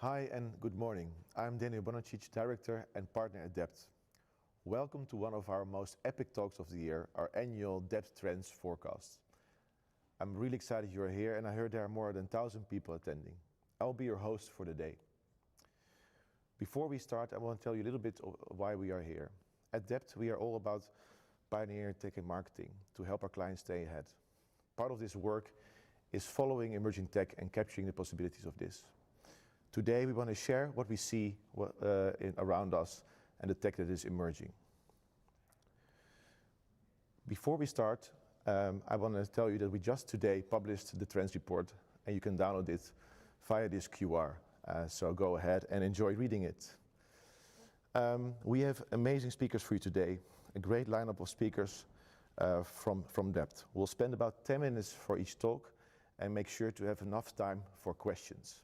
Hi and good morning. I'm Daniel Bonacic, Director and Partner at DEPT. Welcome to one of our most epic talks of the year, our annual DEPT Trends Forecast. I'm really excited you're here, and I heard there are more than 1,000 people attending. I'll be your host for the day. Before we start, I want to tell you a little bit of why we are here. At DEPT, we are all about pioneering tech and marketing to help our clients stay ahead. Part of this work is following emerging tech and capturing the possibilities of this. Today, we want to share what we see around us and the tech that is emerging. Before we start, I want to tell you that we just today published the Trends Report, and you can download it via this QR. So go ahead and enjoy reading it. We have amazing speakers for you today, a great lineup of speakers from DEPT. We'll spend about 10 minutes for each talk and make sure to have enough time for questions.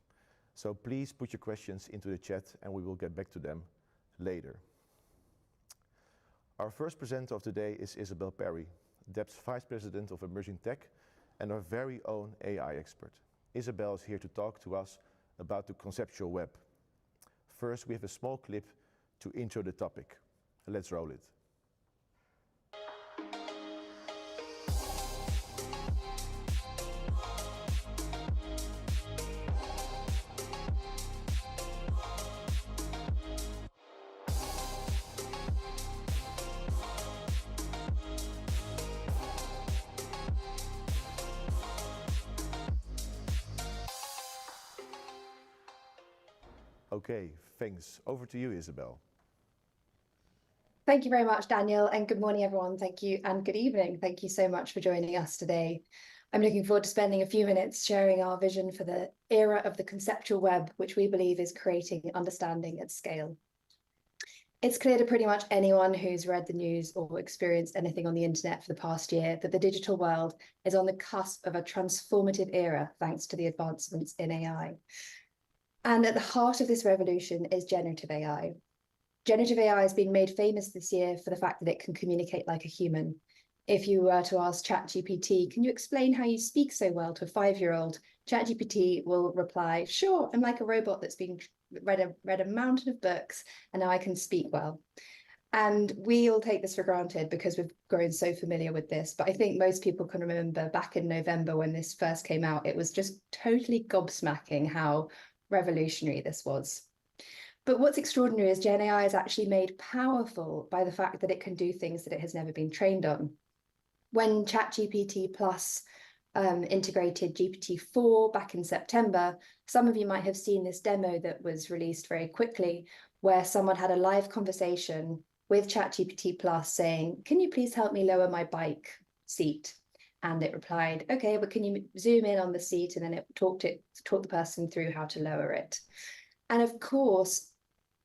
So please put your questions into the chat and we will get back to them later. Our first presenter of today is Isabel Perry, DEPT's Vice President of Emerging Tech and our very own AI expert. Isabel is here to talk to us about the conceptual web. First, we have a small clip to intro the topic. Let's roll it. Okay, thanks. Over to you, Isabel. Thank you very much, Daniel, and good morning, everyone. Thank you, and good evening. Thank you so much for joining us today. I'm looking forward to spending a few minutes sharing our vision for the era of the conceptual web, which we believe is creating understanding at scale. It's clear to pretty much anyone who's read the news or experienced anything on the internet for the past year that the digital world is on the cusp of a transformative era thanks to the advancements in AI. And at the heart of this revolution is generative AI. Generative AI has been made famous this year for the fact that it can communicate like a human. If you were to ask ChatGPT, can you explain how you speak so well to a 5-year-old? ChatGPT will reply, sure, I'm like a robot that's been read a mountain of books and now I can speak well. And we all take this for granted because we've grown so familiar with this. But I think most people can remember back in November when this first came out, it was just totally gobsmacking how revolutionary this was. But what's extraordinary is Gen AI is actually made powerful by the fact that it can do things that it has never been trained on. When ChatGPT Plus integrated GPT-4 back in September, some of you might have seen this demo that was released very quickly, where someone had a live conversation with ChatGPT Plus saying, can you please help me lower my bike seat? And it replied, okay, but can you zoom in on the seat? And then it taught the person through how to lower it. And of course,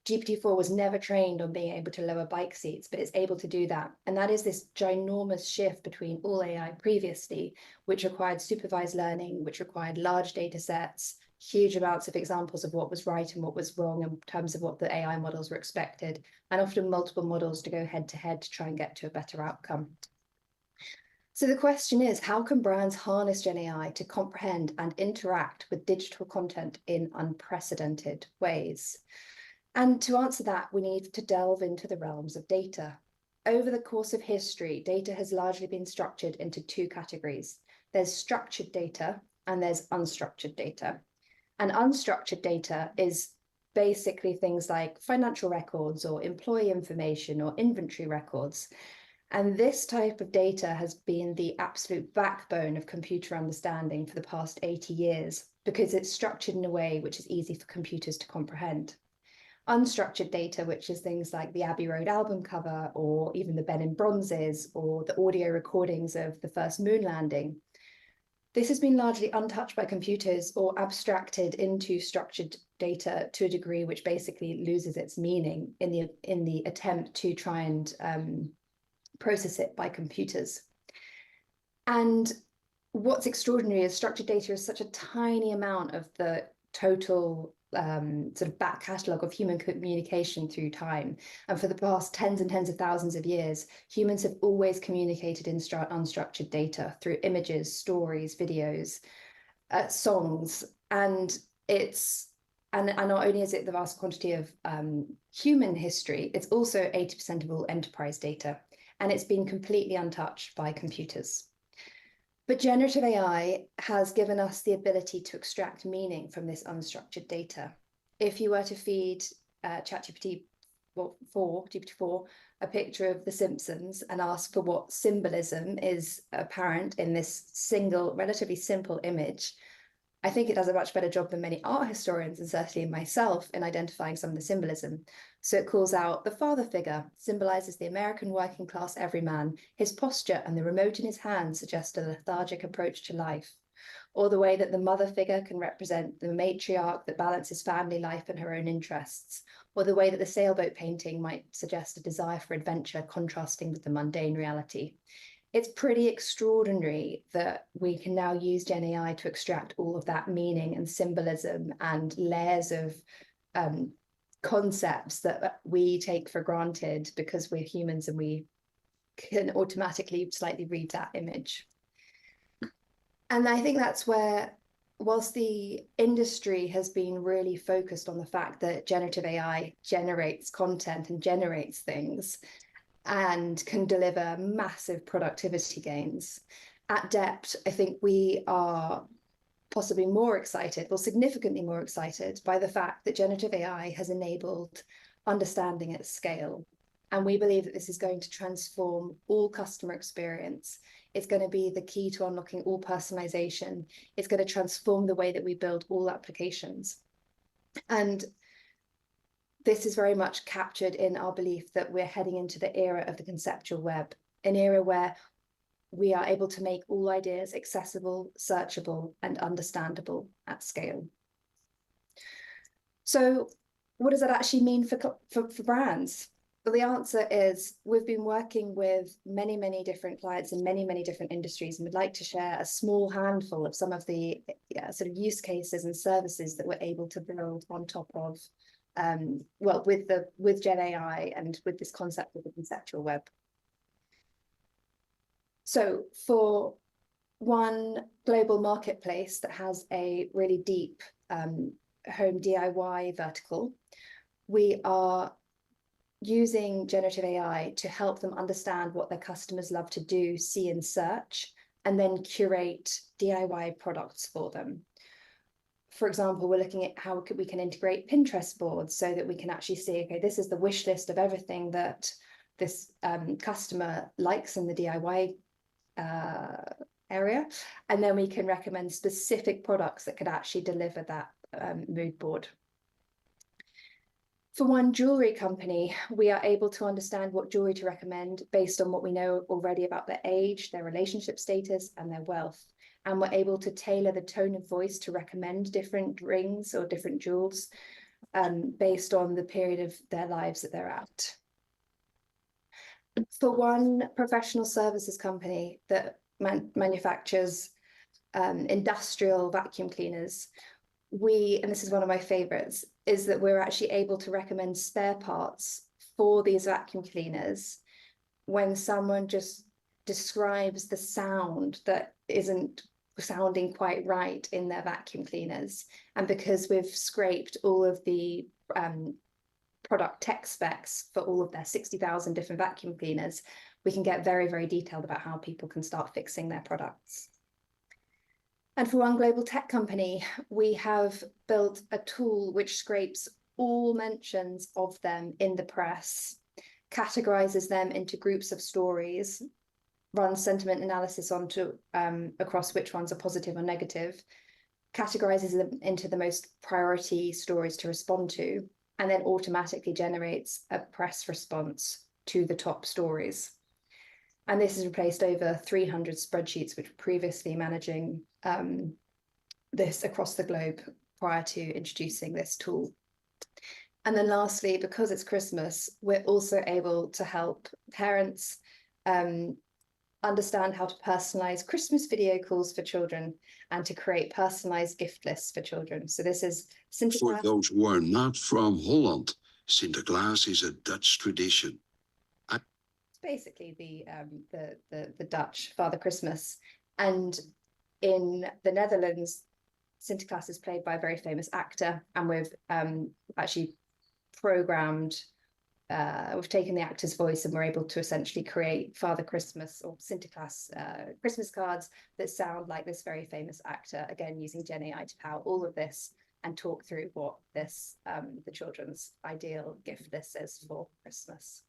GPT-4 was never trained on being able to lower bike seats, but it's able to do that. And that is this ginormous shift between all AI previously, which required supervised learning, which required large data sets, huge amounts of examples of what was right and what was wrong in terms of what the AI models were expected, and often multiple models to go head to head to try and get to a better outcome. So the question is, how can brands harness Gen AI to comprehend and interact with digital content in unprecedented ways? And to answer that, we need to delve into the realms of data. Over the course of history, data has largely been structured into two categories. There's structured data and there's unstructured data. And unstructured data is basically things like financial records or employee information or inventory records. And this type of data has been the absolute backbone of computer understanding for the past 80 years because it's structured in a way which is easy for computers to comprehend. Unstructured data, which is things like the Abbey Road album cover or even the Benin Bronzes or the audio recordings of the first moon landing. This has been largely untouched by computers or abstracted into structured data to a degree which basically loses its meaning in the attempt to try and process it by computers. And what's extraordinary is structured data is such a tiny amount of the total sort of back catalogue of human communication through time. And for the past tens and tens of thousands of years, humans have always communicated in unstructured data through images, stories, videos, songs. And it's And not only is it the vast quantity of human history, it's also 80% of all enterprise data, and it's been completely untouched by computers. But generative AI has given us the ability to extract meaning from this unstructured data. If you were to feed GPT-4 a picture of The Simpsons and ask for what symbolism is apparent in this single, relatively simple image, I think it does a much better job than many art historians, and certainly myself, in identifying some of the symbolism. So it calls out the father figure, symbolizes the American working class everyman. His posture and the remote in his hand suggest a lethargic approach to life. Or the way that the mother figure can represent the matriarch that balances family life and her own interests. Or the way that the sailboat painting might suggest a desire for adventure contrasting with the mundane reality. It's pretty extraordinary that we can now use Gen AI to extract all of that meaning and symbolism and layers of concepts that we take for granted because we're humans and we can automatically slightly read that image. And I think that's where, whilst the industry has been really focused on the fact that generative AI generates content and generates things, and can deliver massive productivity gains. At DEPT, I think we are possibly more excited, well, significantly more excited by the fact that generative AI has enabled understanding at scale. And we believe that this is going to transform all customer experience. It's going to be the key to unlocking all personalization. It's going to transform the way that we build all applications. And this is very much captured in our belief that we're heading into the era of the conceptual web, an era where we are able to make all ideas accessible, searchable, and understandable at scale. So what does that actually mean for brands? Well, the answer is we've been working with many, many different clients in many, many different industries, and we'd like to share a small handful of some of the sort of use cases and services that we're able to build on top of well, with Gen AI and with this concept of the conceptual web. So for one global marketplace that has a really deep home DIY vertical, we are using generative AI to help them understand what their customers love to do, see, and search, and then curate DIY products for them. For example, we're looking at how we can integrate Pinterest boards so that we can actually see, okay, this is the wish list of everything that this customer likes in the DIY area. And then we can recommend specific products that could actually deliver that mood board. For one jewelry company, we are able to understand what jewelry to recommend based on what we know already about their age, their relationship status, and their wealth. And we're able to tailor the tone of voice to recommend different rings or different jewels based on the period of their lives that they're at. For one professional services company that manufactures industrial vacuum cleaners, and this is one of my favorites, is that we're actually able to recommend spare parts for these vacuum cleaners when someone just describes the sound that isn't sounding quite right in their vacuum cleaners. And because we've scraped all of the product tech specs for all of their 60,000 different vacuum cleaners, we can get very, very detailed about how people can start fixing their products. And for one global tech company, we have built a tool which scrapes all mentions of them in the press, categorizes them into groups of stories, runs sentiment analysis onto across which ones are positive or negative, categorizes them into the most priority stories to respond to, and then automatically generates a press response to the top stories. And this has replaced over 300 spreadsheets, which were previously managing this across the globe prior to introducing this tool. And then lastly, because it's Christmas, we're also able to help parents understand how to personalize Christmas video calls for children and to create personalized gift lists for children. So this is Sinterklaas. For those who are not from Holland, Sinterklaas is a Dutch tradition. It's basically the Dutch Father Christmas. And in the Netherlands, Sinterklaas is played by a very famous actor, and we've actually programmed, we've taken the actor's voice and we're able to essentially create Father Christmas or Sinterklaas Christmas cards that sound like this very famous actor, again, using Gen AI to power all of this and talk through what this, the children's ideal gift this is for Christmas.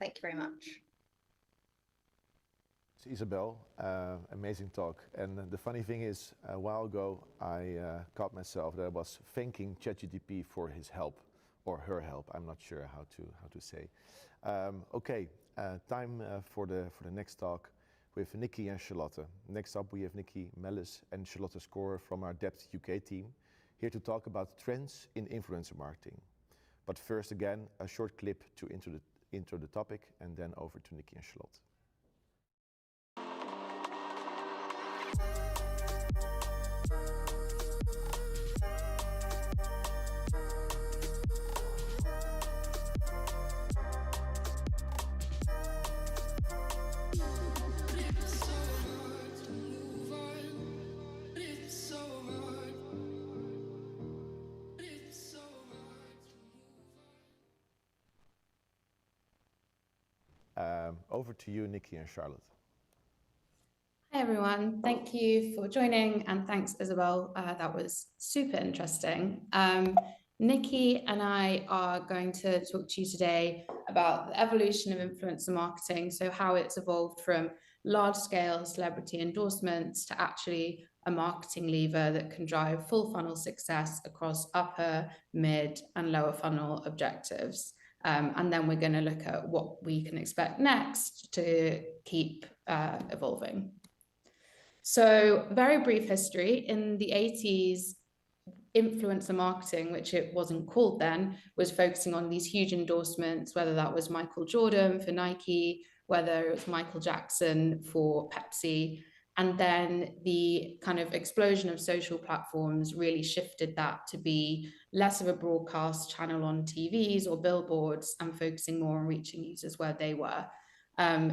Thank you very much. Isabel, amazing talk. And the funny thing is, a while ago, I caught myself that I was thanking ChatGPT for his help, or her help. I'm not sure how to say. Okay, time for the next talk with Nikki and Charlotte. Next up, we have Nikki Mellis and Charlotte Scorer from our DEPT UK team, here to talk about trends in influencer marketing. But first, again, a short clip to intro the topic, and then over to Nikki and Charlotte. Over to you, Nikki and Charlotte. Hi, everyone. Thank you for joining, and thanks, Isabel. That was super interesting. Nikki and I are going to talk to you today about the evolution of influencer marketing, so how it's evolved from large-scale celebrity endorsements to actually a marketing lever that can drive full funnel success across upper, mid, and lower funnel objectives. And then we're going to look at what we can expect next to keep evolving. So, very brief history. In the 80s, influencer marketing, which it wasn't called then, was focusing on these huge endorsements, whether that was Michael Jordan for Nike, whether it was Michael Jackson for Pepsi. And then the kind of explosion of social platforms really shifted that to be less of a broadcast channel on TVs or billboards and focusing more on reaching users where they were.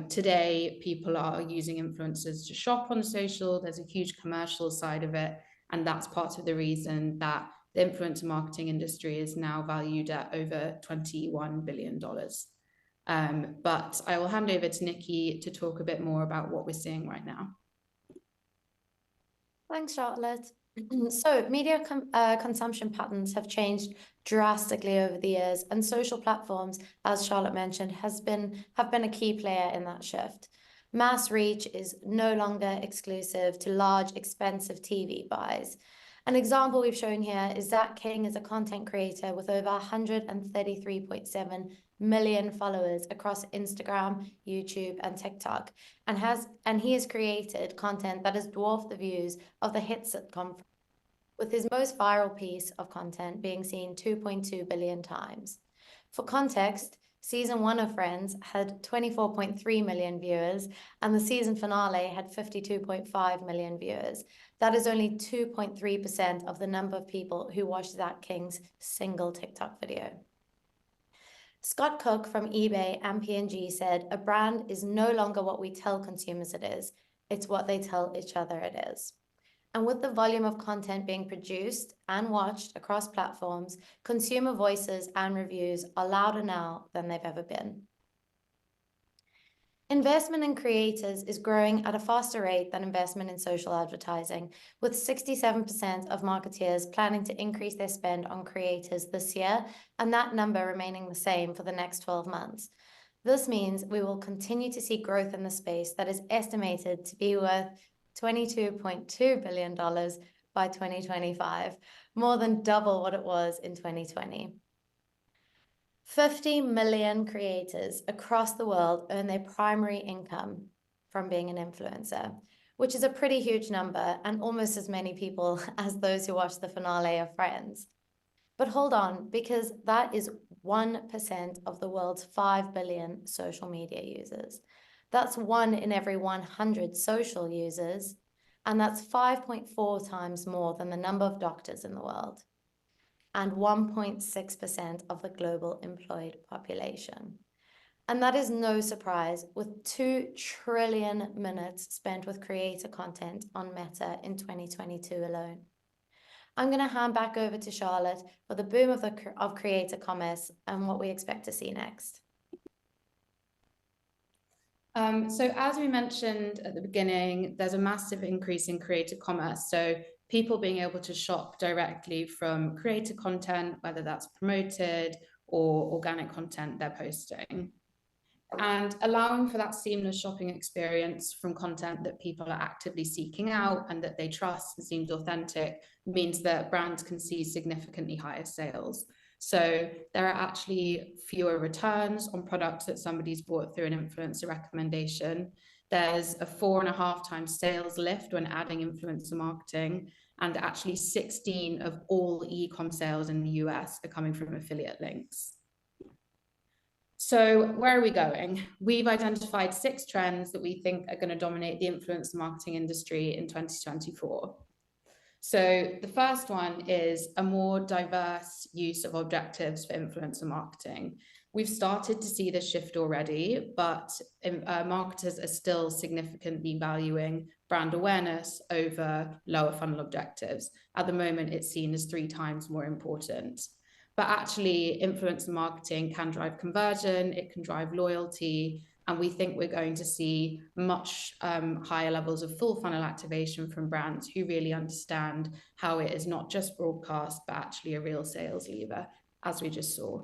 Today, people are using influencers to shop on social. There's a huge commercial side of it. And that's part of the reason that the influencer marketing industry is now valued at over $21 billion. But I will hand over to Nikki to talk a bit more about what we're seeing right now. Thanks, Charlotte. So media consumption patterns have changed drastically over the years, and social platforms, as Charlotte mentioned, have been a key player in that shift. Mass reach is no longer exclusive to large, expensive TV buys. An example we've shown here is Zach King is a content creator with over 133.7 million followers across Instagram, YouTube, and TikTok, and he has created content that has dwarfed the views of the hit sitcom, with his most viral piece of content being seen 2.2 billion times. For context, season 1 of Friends had 24.3 million viewers, and the season finale had 52.5 million viewers. That is only 2.3% of the number of people who watched Zach King's single TikTok video. Scott Cook from eBay and P&G said, "A brand is no longer what we tell consumers it is, it's what they tell each other it is." And with the volume of content being produced and watched across platforms, consumer voices and reviews are louder now than they've ever been. Investment in creators is growing at a faster rate than investment in social advertising, with 67% of marketeers planning to increase their spend on creators this year, and that number remaining the same for the next 12 months. This means we will continue to see growth in the space that is estimated to be worth $22.2 billion by 2025, more than double what it was in 2020. 50 million creators across the world earn their primary income from being an influencer, which is a pretty huge number and almost as many people as those who watched the finale of Friends. But hold on, because that is 1% of the world's 5 billion social media users. That's 1 in every 100 social users, and that's 5.4 times more than the number of doctors in the world, and 1.6% of the global employed population. And that is no surprise with 2 trillion minutes spent with creator content on Meta in 2022 alone. I'm going to hand back over to Charlotte for the boom of creator commerce and what we expect to see next. So as we mentioned at the beginning, there's a massive increase in creator commerce. So people being able to shop directly from creator content, whether that's promoted or organic content they're posting. And allowing for that seamless shopping experience from content that people are actively seeking out and that they trust and seems authentic means that brands can see significantly higher sales. So there are actually fewer returns on products that somebody's bought through an influencer recommendation. There's a 4.5 times sales lift when adding influencer marketing, and actually 16 of all e-com sales in the US are coming from affiliate links. So where are we going? We've identified 6 trends that we think are going to dominate the influencer marketing industry in 2024. So the first one is a more diverse use of objectives for influencer marketing. We've started to see this shift already, but marketers are still significantly valuing brand awareness over lower funnel objectives. At the moment, it's seen as 3 times more important. But actually, influencer marketing can drive conversion, it can drive loyalty, and we think we're going to see much higher levels of full funnel activation from brands who really understand how it is not just broadcast, but actually a real sales lever, as we just saw.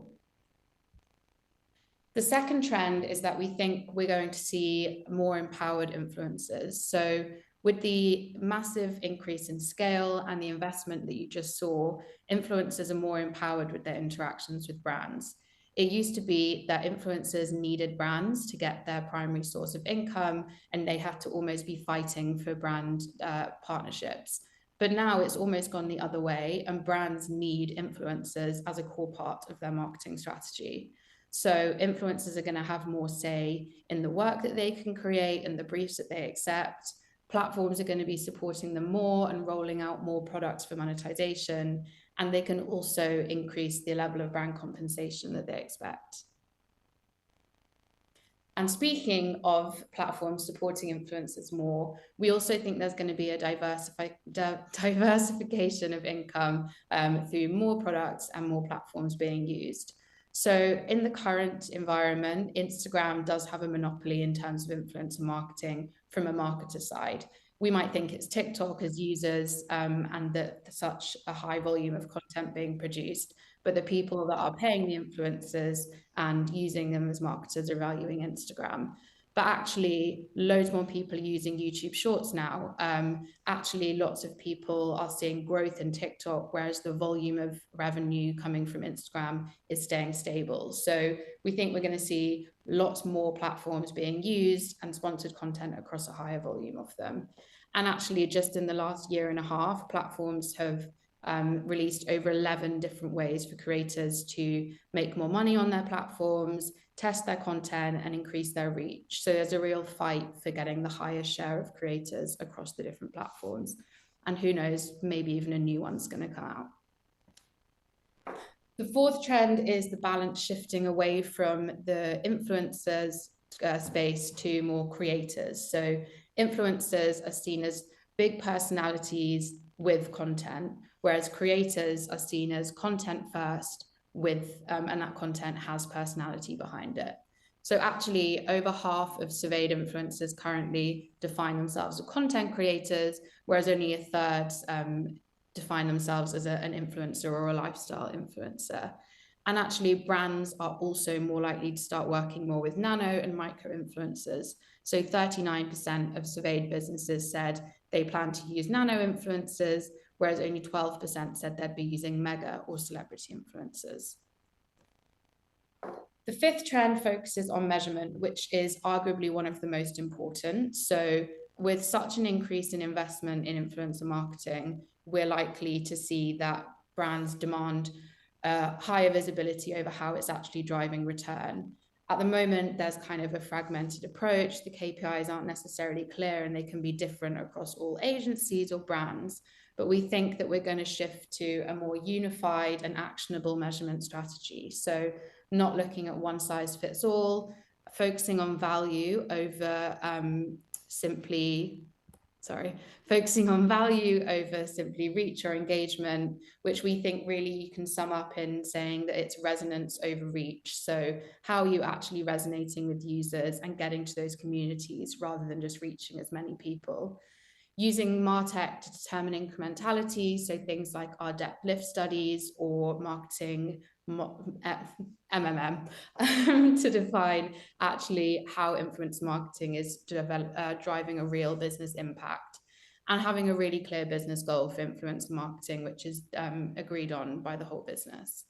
The second trend is that we think we're going to see more empowered influencers. So with the massive increase in scale and the investment that you just saw, influencers are more empowered with their interactions with brands. It used to be that influencers needed brands to get their primary source of income, and they had to almost be fighting for brand partnerships. But now it's almost gone the other way, and brands need influencers as a core part of their marketing strategy. So influencers are going to have more say in the work that they can create and the briefs that they accept. Platforms are going to be supporting them more and rolling out more products for monetization, and they can also increase the level of brand compensation that they expect. And speaking of platforms supporting influencers more, we also think there's going to be a diversification of income through more products and more platforms being used. So in the current environment, Instagram does have a monopoly in terms of influencer marketing from a marketer side. We might think it's TikTok as users and that such a high volume of content being produced, but the people that are paying the influencers and using them as marketers are valuing Instagram. But actually, loads more people are using YouTube Shorts now. Actually, lots of people are seeing growth in TikTok, whereas the volume of revenue coming from Instagram is staying stable. So we think we're going to see lots more platforms being used and sponsored content across a higher volume of them. And actually, just in the last 1.5 years, platforms have released over 11 different ways for creators to make more money on their platforms, test their content, and increase their reach. So there's a real fight for getting the highest share of creators across the different platforms. And who knows, maybe even a new one's going to come out. The fourth trend is the balance shifting away from the influencers space to more creators. So influencers are seen as big personalities with content, whereas creators are seen as content first with, and that content has personality behind it. So actually over half of surveyed influencers currently define themselves as content creators, whereas only 1/3 define themselves as an influencer or a lifestyle influencer. And actually brands are also more likely to start working more with nano and micro influencers. So 39% of surveyed businesses said they plan to use nano influencers, whereas only 12% said they'd be using mega or celebrity influencers. The fifth trend focuses on measurement, which is arguably one of the most important. So with such an increase in investment in influencer marketing, we're likely to see that brands demand higher visibility over how it's actually driving return. At the moment, there's kind of a fragmented approach. The KPIs aren't necessarily clear and they can be different across all agencies or brands. But we think that we're going to shift to a more unified and actionable measurement strategy. So not looking at one size fits all, focusing on value over focusing on value over simply reach or engagement, which we think really you can sum up in saying that it's resonance over reach. So how are you actually resonating with users and getting to those communities rather than just reaching as many people? Using MarTech to determine incrementality, so things like our DEPT lift studies or marketing MMM to define actually how influencer marketing is driving a real business impact, and having a really clear business goal for influencer marketing, which is agreed on by the whole business.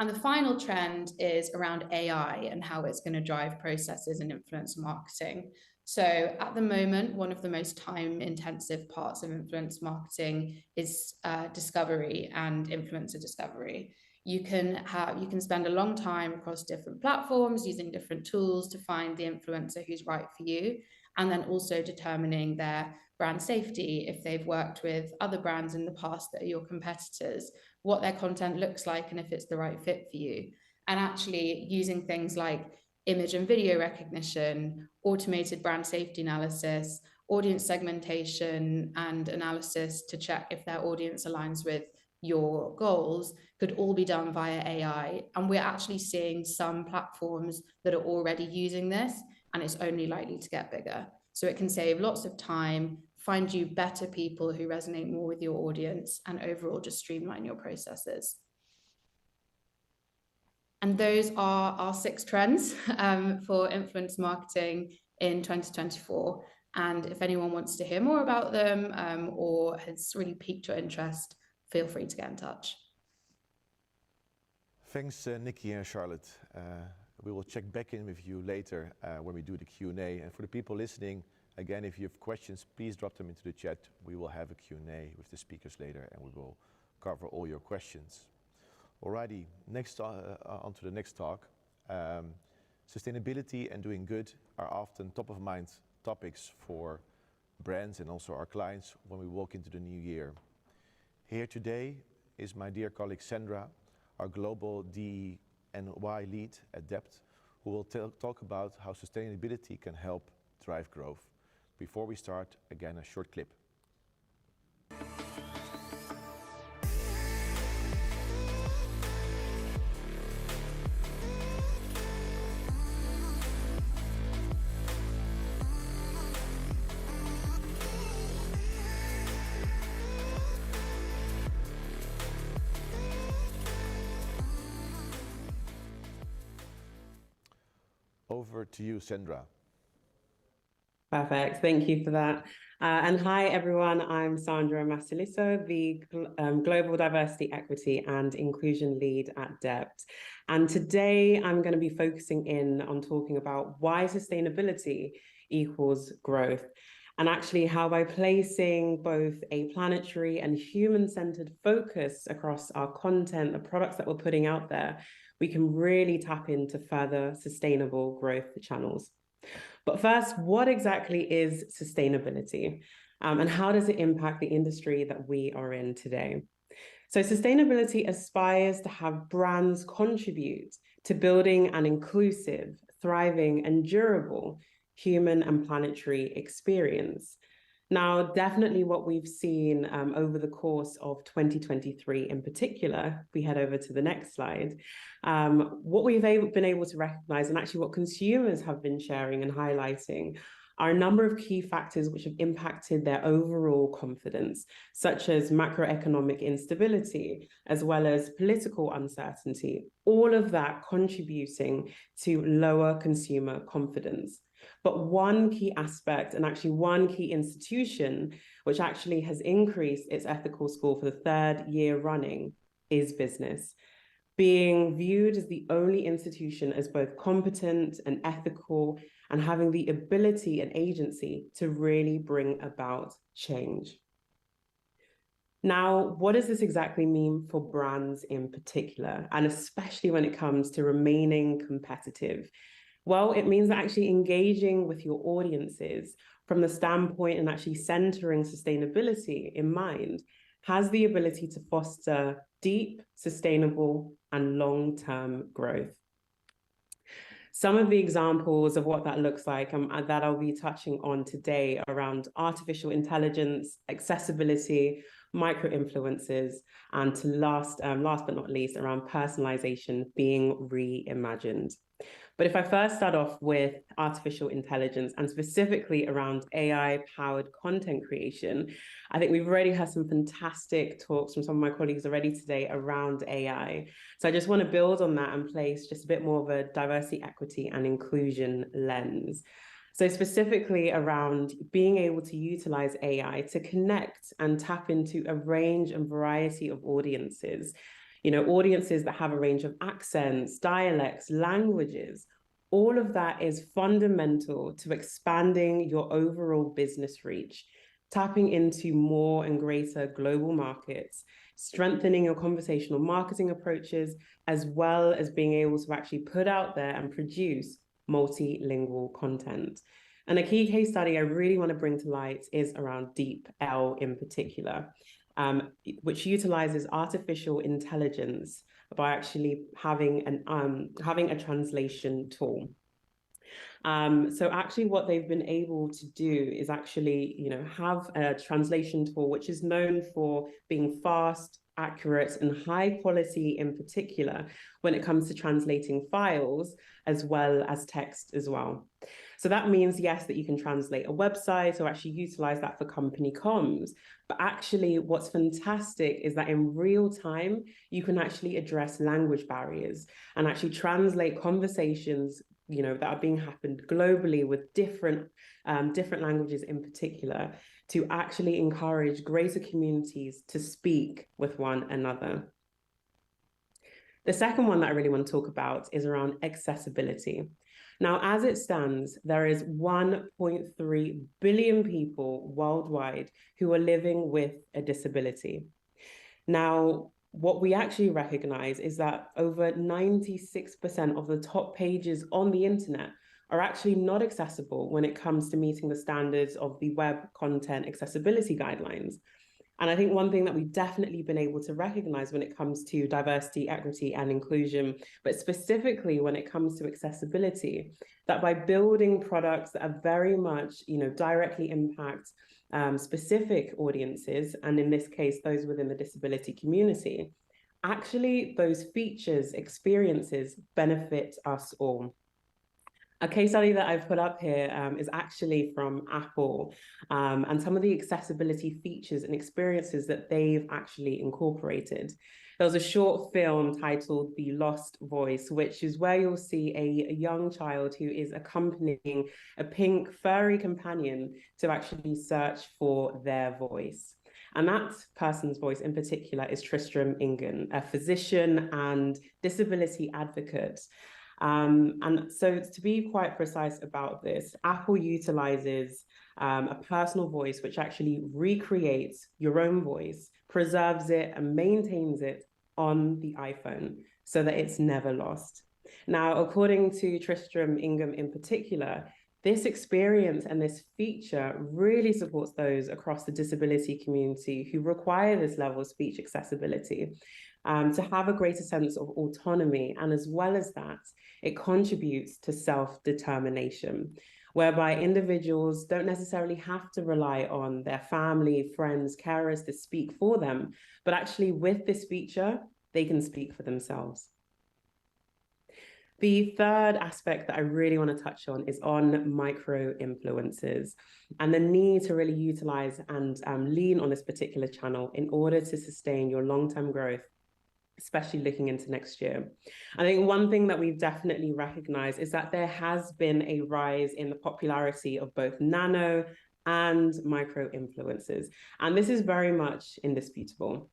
And the final trend is around AI and how it's going to drive processes in influencer marketing. So at the moment, one of the most time-intensive parts of influencer marketing is discovery and influencer discovery. You can spend a long time across different platforms using different tools to find the influencer who's right for you, and then also determining their brand safety, if they've worked with other brands in the past that are your competitors, what their content looks like, and if it's the right fit for you. And actually using things like image and video recognition, automated brand safety analysis, audience segmentation and analysis to check if their audience aligns with your goals could all be done via AI. And we're actually seeing some platforms that are already using this, and it's only likely to get bigger. So it can save lots of time, find you better people who resonate more with your audience, and overall just streamline your processes. And those are our 6 trends for influence marketing in 2024. And if anyone wants to hear more about them or has really piqued your interest, feel free to get in touch. Thanks, Nikki and Charlotte. We will check back in with you later when we do the Q&A. And for the people listening, again, if you have questions, please drop them into the chat. We will have a Q&A with the speakers later, and we will cover all your questions. Alrighty, next on to the next talk. Sustainability and doing good are often top of mind topics for brands and also our clients when we walk into the new year. Here today is my dear colleague Sandra, our global DE&Y lead at DEPT, who will talk about how sustainability can help drive growth. Before we start, again, a short clip. Over to you, Sandra. Perfect. Thank you for that. And hi, everyone. I'm Sandra Masiliso, the Global Diversity, Equity and Inclusion Lead at DEPT. And today I'm going to be focusing in on talking about why sustainability equals growth, and actually how by placing both a planetary and human-centered focus across our content, the products that we're putting out there, we can really tap into further sustainable growth channels. But first, what exactly is sustainability? And how does it impact the industry that we are in today? So sustainability aspires to have brands contribute to building an inclusive, thriving, and durable human and planetary experience. Now, definitely what we've seen over the course of 2023 in particular, we head over to the next slide, what we've been able to recognize, and actually what consumers have been sharing and highlighting, are a number of key factors which have impacted their overall confidence, such as macroeconomic instability, as well as political uncertainty, all of that contributing to lower consumer confidence. But one key aspect, and actually one key institution, which actually has increased its ethical score for the 3rd year running, is business, being viewed as the only institution as both competent and ethical, and having the ability and agency to really bring about change. Now, what does this exactly mean for brands in particular, and especially when it comes to remaining competitive? Well, it means actually engaging with your audiences from the standpoint and actually centering sustainability in mind has the ability to foster deep, sustainable, and long-term growth. Some of the examples of what that looks like that I'll be touching on today around artificial intelligence, accessibility, micro-influences, and to last but not least, around personalization being reimagined. But if I first start off with artificial intelligence and specifically around AI-powered content creation, I think we've already had some fantastic talks from some of my colleagues already today around AI. So I just want to build on that and place just a bit more of a diversity, equity, and inclusion lens. So specifically around being able to utilize AI to connect and tap into a range and variety of audiences. Audiences that have a range of accents, dialects, languages. All of that is fundamental to expanding your overall business reach, tapping into more and greater global markets, strengthening your conversational marketing approaches, as well as being able to actually put out there and produce multilingual content. And a key case study I really want to bring to light is around DeepL in particular, which utilizes artificial intelligence by actually having a translation tool. So actually what they've been able to do is actually, have a translation tool which is known for being fast, accurate, and high quality in particular when it comes to translating files as well as text as well. So that means, yes, that you can translate a website or actually utilize that for company comms. But actually what's fantastic is that in real time, you can actually address language barriers and actually translate conversations that are being happened globally with different languages in particular to actually encourage greater communities to speak with one another. The second one that I really want to talk about is around accessibility. Now, as it stands, there is 1.3 billion people worldwide who are living with a disability. Now, what we actually recognize is that over 96% of the top pages on the internet are actually not accessible when it comes to meeting the standards of the Web Content Accessibility Guidelines. And I think one thing that we've definitely been able to recognize when it comes to diversity, equity, and inclusion, but specifically when it comes to accessibility, that by building products that are very much, directly impact specific audiences, and in this case, those within the disability community, actually those features, experiences benefit us all. A case study that I've put up here is actually from Apple and some of the accessibility features and experiences that they've actually incorporated. There was a short film titled The Lost Voice, which is where you'll see a young child who is accompanying a pink furry companion to actually search for their voice. And that person's voice in particular is Tristram Ingen, a physician and disability advocate. And so to be quite precise about this, Apple utilizes a personal voice which actually recreates your own voice, preserves it and maintains it on the iPhone so that it's never lost. Now, according to Tristram Ingen in particular, this experience and this feature really supports those across the disability community who require this level of speech accessibility to have a greater sense of autonomy. And as well as that, it contributes to self-determination, whereby individuals don't necessarily have to rely on their family, friends, carers to speak for them, but actually with this feature, they can speak for themselves. The third aspect that I really want to touch on is on micro-influencers and the need to really utilize and lean on this particular channel in order to sustain your long-term growth, especially looking into next year. I think one thing that we've definitely recognized is that there has been a rise in the popularity of both nano and micro-influencers, and this is very much indisputable.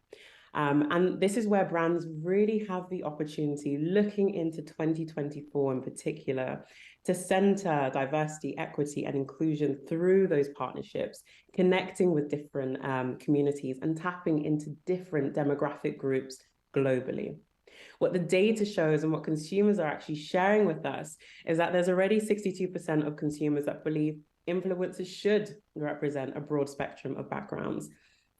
And this is where brands really have the opportunity, looking into 2024 in particular, to center diversity, equity, and inclusion through those partnerships, connecting with different communities and tapping into different demographic groups globally. What the data shows and what consumers are actually sharing with us is that there's already 62% of consumers that believe influencers should represent a broad spectrum of backgrounds.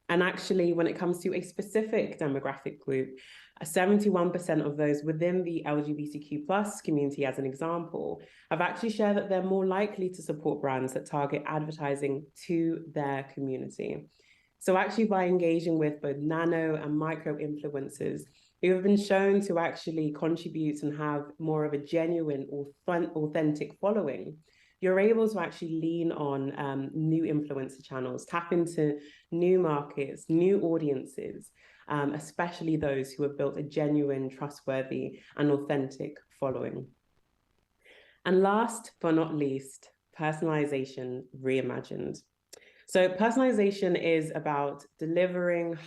And actually, when it comes to a specific demographic group, 71% of those within the LGBTQ plus community, as an example, have actually shared that they're more likely to support brands that target advertising to their community. So actually, by engaging with both nano and micro influencers who have been shown to actually contribute and have more of a genuine, authentic following, you're able to actually lean on new influencer channels, tap into new markets, new audiences, especially those who have built a genuine, trustworthy, and authentic following. And last but not least, personalization reimagined. So personalization is about delivering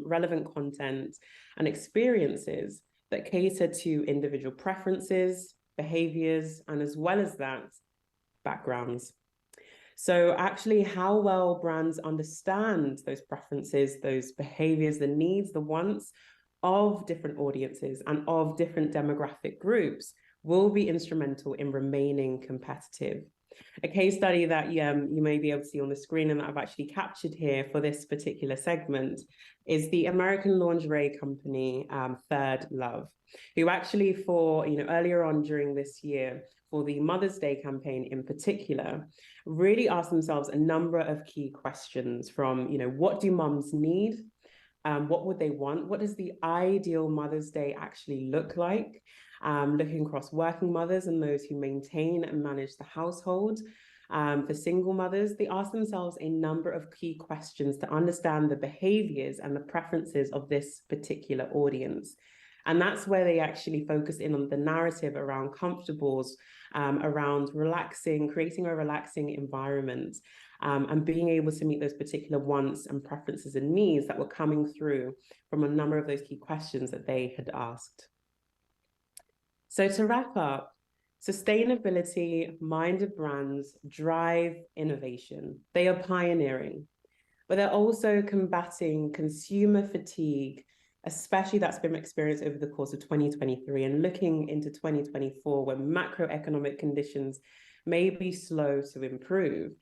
relevant content and experiences that cater to individual preferences, behaviors, and as well as that, backgrounds. So actually how well brands understand those preferences, those behaviors, the needs, the wants of different audiences and of different demographic groups will be instrumental in remaining competitive. A case study that you may be able to see on the screen and that I've actually captured here for this particular segment is the American lingerie company, Third Love, who actually earlier on during this year, for the Mother's Day campaign in particular, really asked themselves a number of key questions from, what do mums need? What would they want? What does the ideal Mother's Day actually look like? Looking across working mothers and those who maintain and manage the household. For single mothers, they ask themselves a number of key questions to understand the behaviors and the preferences of this particular audience. And that's where they actually focus in on the narrative around comfortables, around relaxing, creating a relaxing environment, and being able to meet those particular wants and preferences and needs that were coming through from a number of those key questions that they had asked. So to wrap up, sustainability-minded brands drive innovation. They are pioneering, but they're also combating consumer fatigue, especially that's been experienced over the course of 2023 and looking into 2024 when macroeconomic conditions may be slow to improve.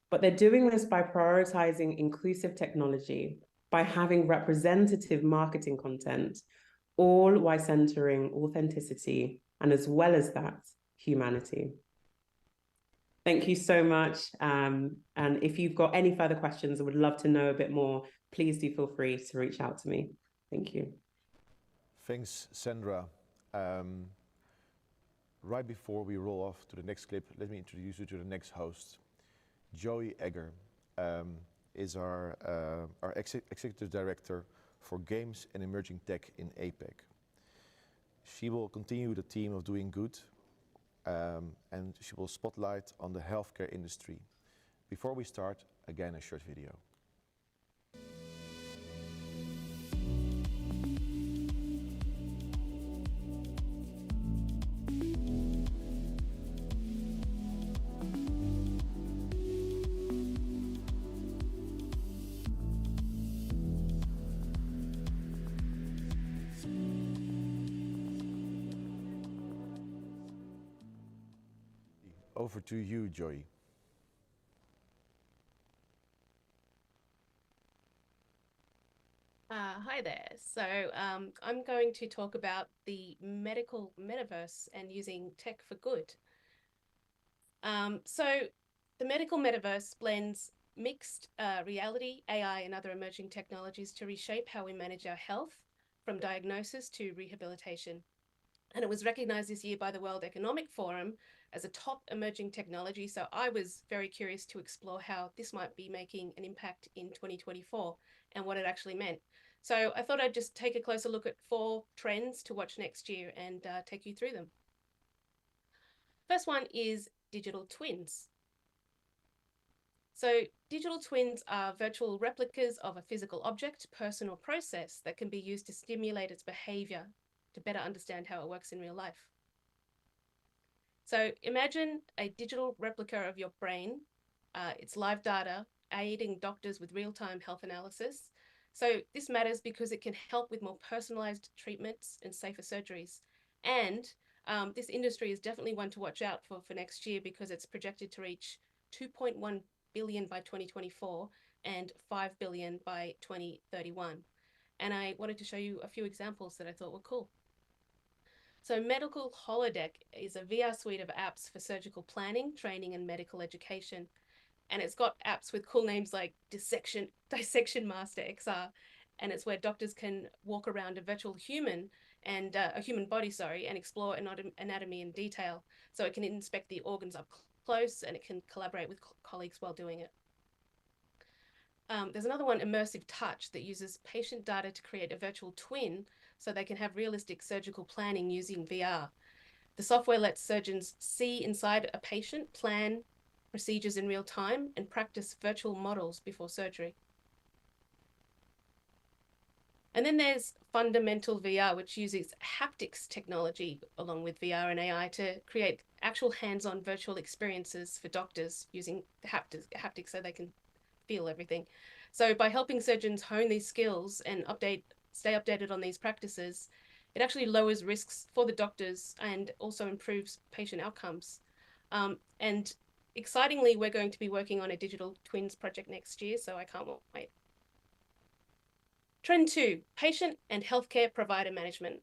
But they're doing this by prioritizing inclusive technology, by having representative marketing content, all while centering authenticity and as well as that, humanity. Thank you so much. And if you've got any further questions, I would love to know a bit more. Please do feel free to reach out to me. Thank you. Thanks, Sandra. Right before we roll off to the next clip, let me introduce you to the next host. Joey Egger is our Executive Director for Games and Emerging Tech in APAC. She will continue the theme of doing good, and she will spotlight on the healthcare industry. Before we start, again, a short video. Over to you, Joey. Hi there. So I'm going to talk about the medical metaverse and using tech for good. So the medical metaverse blends mixed reality, AI, and other emerging technologies to reshape how we manage our health, from diagnosis to rehabilitation. And it was recognized this year by the World Economic Forum as a top emerging technology. So I was very curious to explore how this might be making an impact in 2024 and what it actually meant. So I thought I'd just take a closer look at 4 trends to watch next year and take you through them. First one is digital twins. So digital twins are virtual replicas of a physical object, person, or process that can be used to stimulate its behavior to better understand how it works in real life. So imagine a digital replica of your brain. It's live data aiding doctors with real-time health analysis. So this matters because it can help with more personalized treatments and safer surgeries. And this industry is definitely one to watch out for next year because it's projected to reach $2.1 billion by 2024 and 5 billion by 2031. And I wanted to show you a few examples that I thought were cool. So Medical Holodeck is a VR suite of apps for surgical planning, training, and medical education. And it's got apps with cool names like Dissection Master XR. And it's where doctors can walk around a virtual human and a human body, and explore anatomy in detail. So it can inspect the organs up close and it can collaborate with colleagues while doing it. There's another one, Immersive Touch, that uses patient data to create a virtual twin so they can have realistic surgical planning using VR. The software lets surgeons see inside a patient, plan procedures in real time, and practice virtual models before surgery. And then there's Fundamental VR, which uses haptics technology along with VR and AI to create actual hands-on virtual experiences for doctors using haptics so they can feel everything. So by helping surgeons hone these skills and stay updated on these practices, it actually lowers risks for the doctors and also improves patient outcomes. And excitingly, we're going to be working on a digital twins project next year, so I can't wait. Trend 2, patient and healthcare provider management.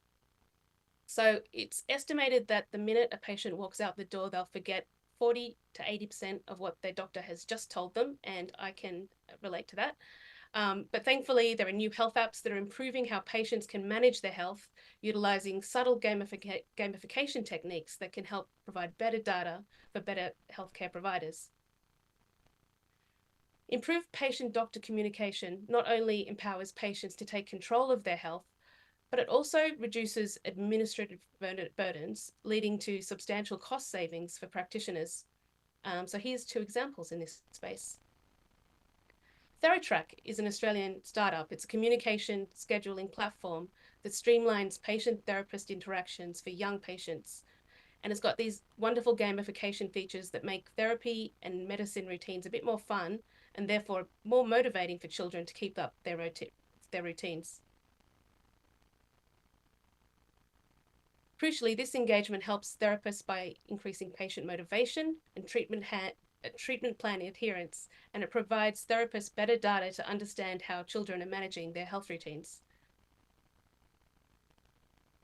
So it's estimated that the minute a patient walks out the door, they'll forget 40 to 80% of what their doctor has just told them, and I can relate to that. But thankfully, there are new health apps that are improving how patients can manage their health, utilizing subtle gamification techniques that can help provide better data for better healthcare providers. Improved patient-doctor communication not only empowers patients to take control of their health, but it also reduces administrative burdens, leading to substantial cost savings for practitioners. So here's 2 examples in this space. TheraTrack is an Australian startup. It's a communication scheduling platform that streamlines patient-therapist interactions for young patients. And it's got these wonderful gamification features that make therapy and medicine routines a bit more fun and therefore more motivating for children to keep up their routines. Crucially, this engagement helps therapists by increasing patient motivation and treatment plan adherence, and it provides therapists better data to understand how children are managing their health routines.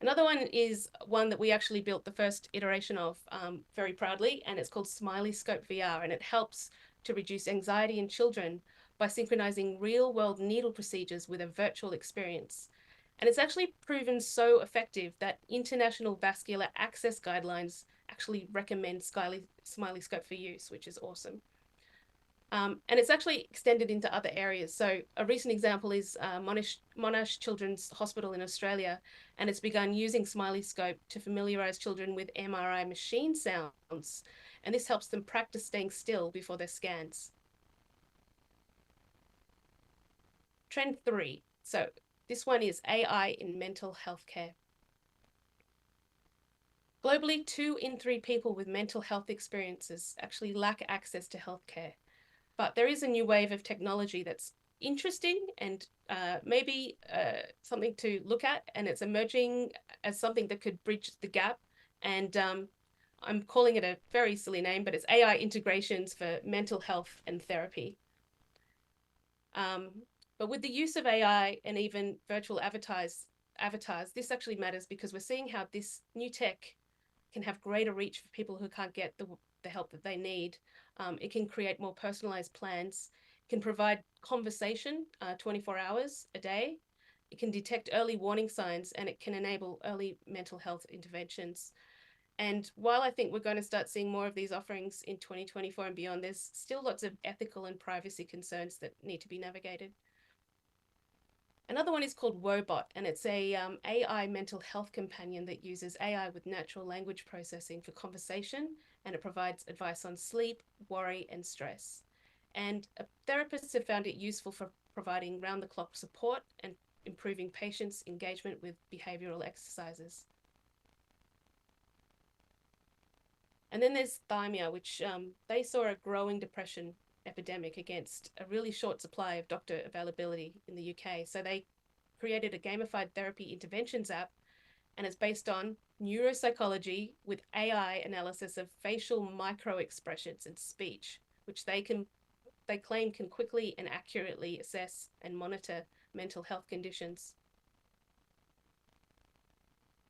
Another one is one that we actually built the first iteration of very proudly, and it's called Smiley Scope VR, and it helps to reduce anxiety in children by synchronizing real-world needle procedures with a virtual experience. And it's actually proven so effective that International Vascular Access Guidelines actually recommend Smiley Scope for use, which is awesome. And it's actually extended into other areas. So a recent example is Monash Children's Hospital in Australia, and it's begun using Smiley Scope to familiarize children with MRI machine sounds. And this helps them practice staying still before their scans. Trend 3. So this one is AI in mental health care. Globally, 2 in 3 people with mental health experiences actually lack access to healthcare. But there is a new wave of technology that's interesting and maybe something to look at, and it's emerging as something that could bridge the gap. And I'm calling it a very silly name, but it's AI integrations for mental health and therapy. But with the use of AI and even virtual avatars, this actually matters because we're seeing how this new tech can have greater reach for people who can't get the help that they need. It can create more personalized plans, can provide conversation 24 hours a day. It can detect early warning signs, and it can enable early mental health interventions. And while I think we're going to start seeing more of these offerings in 2024 and beyond, there's still lots of ethical and privacy concerns that need to be navigated. Another one is called Wobot, and it's a AI mental health companion that uses AI with natural language processing for conversation, and it provides advice on sleep, worry, and stress. And therapists have found it useful for providing round-the-clock support and improving patients' engagement with behavioral exercises. And then there's Thymia, which they saw a growing depression epidemic against a really short supply of doctor availability in the UK. So they created a gamified therapy interventions app, and it's based on neuropsychology with AI analysis of facial micro expressions and speech, which they can they claim can quickly and accurately assess and monitor mental health conditions.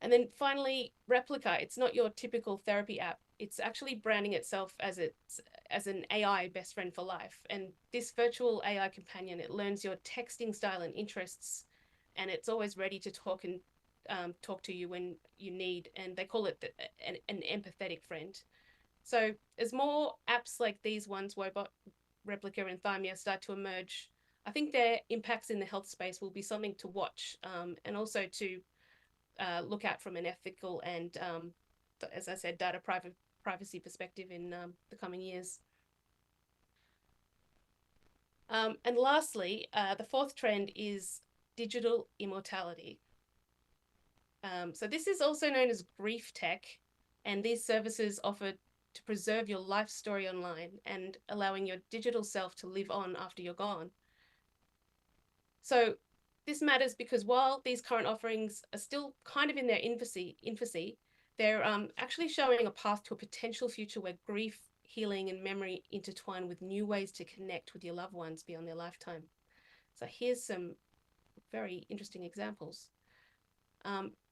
And then finally, Replica. It's not your typical therapy app. It's actually branding itself as an AI best friend for life. And this virtual AI companion, it learns your texting style and interests, and it's always ready to talk and talk to you when you need. And they call it an empathetic friend. So as more apps like these ones, Wobot, Replica, and Thymia start to emerge, I think their impacts in the health space will be something to watch, and also to look at from an ethical and, as I said, data privacy perspective in the coming years. And lastly, the fourth trend is digital immortality. So this is also known as grief tech, and these services offer to preserve your life story online and allowing your digital self to live on after you're gone. So this matters because while these current offerings are still kind of in their infancy, they're actually showing a path to a potential future where grief, healing, and memory intertwine with new ways to connect with your loved ones beyond their lifetime. So here's some very interesting examples.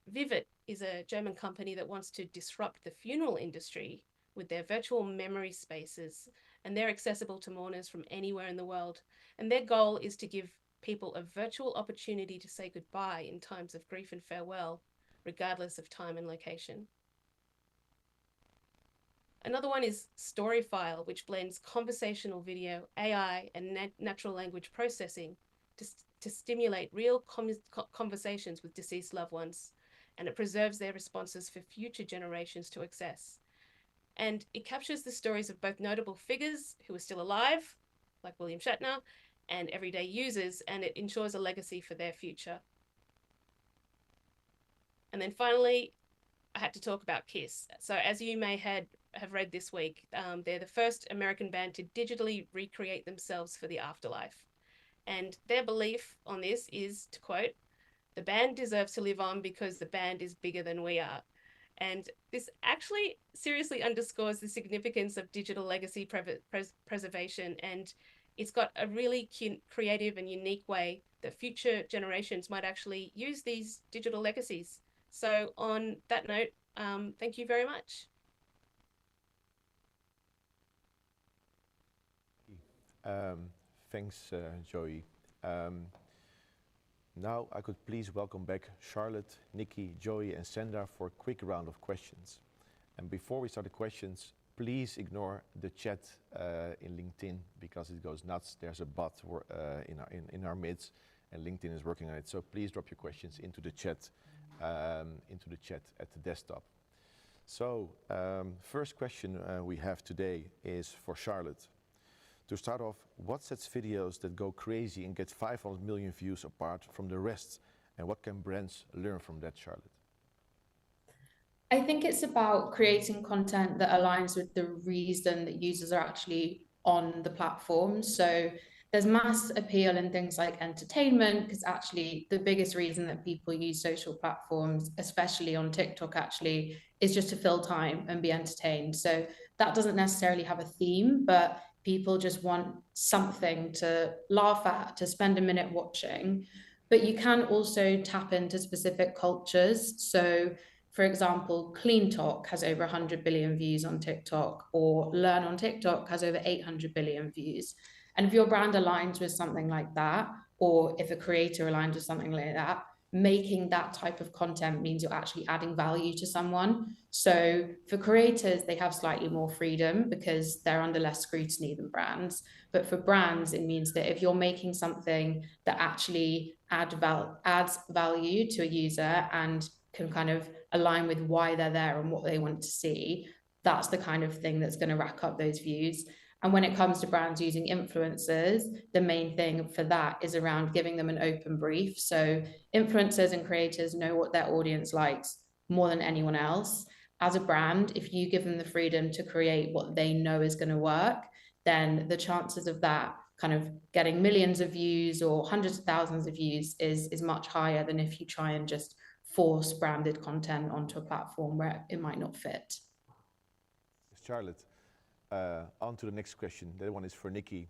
Vivid is a German company that wants to disrupt the funeral industry with their virtual memory spaces, and they're accessible to mourners from anywhere in the world. And their goal is to give people a virtual opportunity to say goodbye in times of grief and farewell, regardless of time and location. Another one is Storyfile, which blends conversational video, AI, and natural language processing to stimulate real conversations with deceased loved ones, and it preserves their responses for future generations to access. And it captures the stories of both notable figures who are still alive, like William Shatner, and everyday users, and it ensures a legacy for their future. And then finally, I had to talk about KISS. So as you may have read this week, they're the first American band to digitally recreate themselves for the afterlife. And their belief on this is, to quote, "The band deserves to live on because the band is bigger than we are." And this actually seriously underscores the significance of digital legacy preservation, and it's got a really creative and unique way that future generations might actually use these digital legacies. So on that note, thank you very much. Thanks, Joey. Now I could please welcome back Charlotte, Nikki, Joey, and Sandra for a quick round of questions. And before we start the questions, please ignore the chat in LinkedIn because it goes nuts. There's a bot in our midst, and LinkedIn is working on it. So please drop your questions into the chat at the desktop. So first question we have today is for Charlotte. To start off, what sets videos that go crazy and get 500 million views apart from the rest? And what can brands learn from that, Charlotte? I think it's about creating content that aligns with the reason that users are actually on the platform. So there's mass appeal in things like entertainment, because actually the biggest reason that people use social platforms, especially on TikTok, actually is just to fill time and be entertained. So that doesn't necessarily have a theme, but people just want something to laugh at, to spend a minute watching. But you can also tap into specific cultures. So for example, Clean Talk has over 100 billion views on TikTok, or Learn on TikTok has over 800 billion views. And if your brand aligns with something like that, or if a creator aligns with something like that, making that type of content means you're actually adding value to someone. So for creators, they have slightly more freedom because they're under less scrutiny than brands. But for brands, it means that if you're making something that actually adds value to a user and can kind of align with why they're there and what they want to see, that's the kind of thing that's going to rack up those views. And when it comes to brands using influencers, the main thing for that is around giving them an open brief. So influencers and creators know what their audience likes more than anyone else. As a brand, if you give them the freedom to create what they know is going to work, then the chances of that kind of getting millions of views or hundreds of thousands of views is much higher than if you try and just force branded content onto a platform where it might not fit. Charlotte, on to the next question. That one is for Nikki.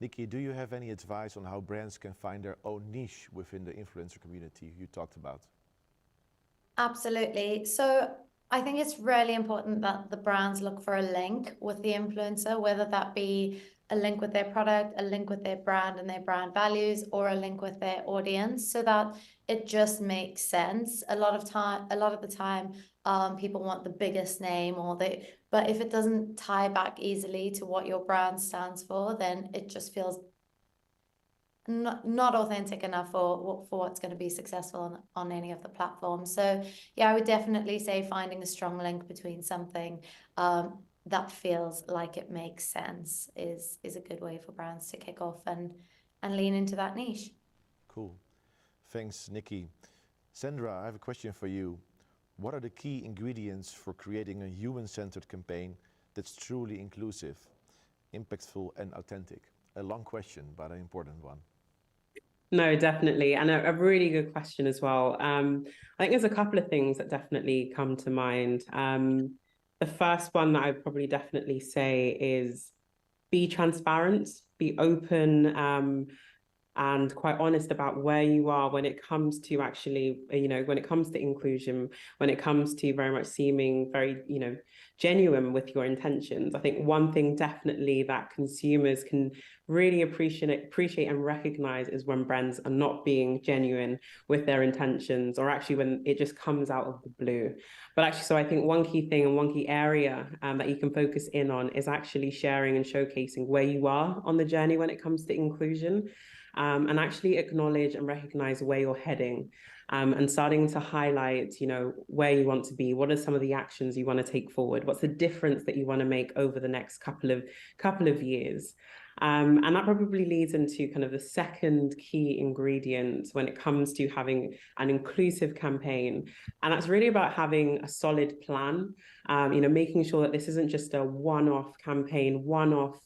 Nikki, do you have any advice on how brands can find their own niche within the influencer community you talked about? Absolutely. So I think it's really important that the brands look for a link with the influencer, whether that be a link with their product, a link with their brand and their brand values, or a link with their audience, so that it just makes sense. A lot of the time, people want the biggest name, but if it doesn't tie back easily to what your brand stands for, then it just feels not authentic enough for what's going to be successful on any of the platforms. So yeah, I would definitely say finding a strong link between something that feels like it makes sense is a good way for brands to kick off and lean into that niche. Cool. Thanks, Nikki. Sandra, I have a question for you. What are the key ingredients for creating a human-centered campaign that's truly inclusive, impactful, and authentic? A long question, but an important one. No, definitely. And a really good question as well. I think there's a couple of things that definitely come to mind. The first one that I'd probably definitely say is be transparent, be open, and quite honest about where you are when it comes to actually, when it comes to inclusion, when it comes to very much seeming very, genuine with your intentions. I think one thing definitely that consumers can really appreciate and recognize is when brands are not being genuine with their intentions, or actually when it just comes out of the blue. But actually, so I think one key thing and one key area that you can focus in on is actually sharing and showcasing where you are on the journey when it comes to inclusion. And actually acknowledge and recognize where you're heading, and starting to highlight, where you want to be. What are some of the actions you want to take forward? What's the difference that you want to make over the next couple of years? And that probably leads into kind of the second key ingredient when it comes to having an inclusive campaign. And that's really about having a solid plan, making sure that this isn't just a one-off campaign, one-off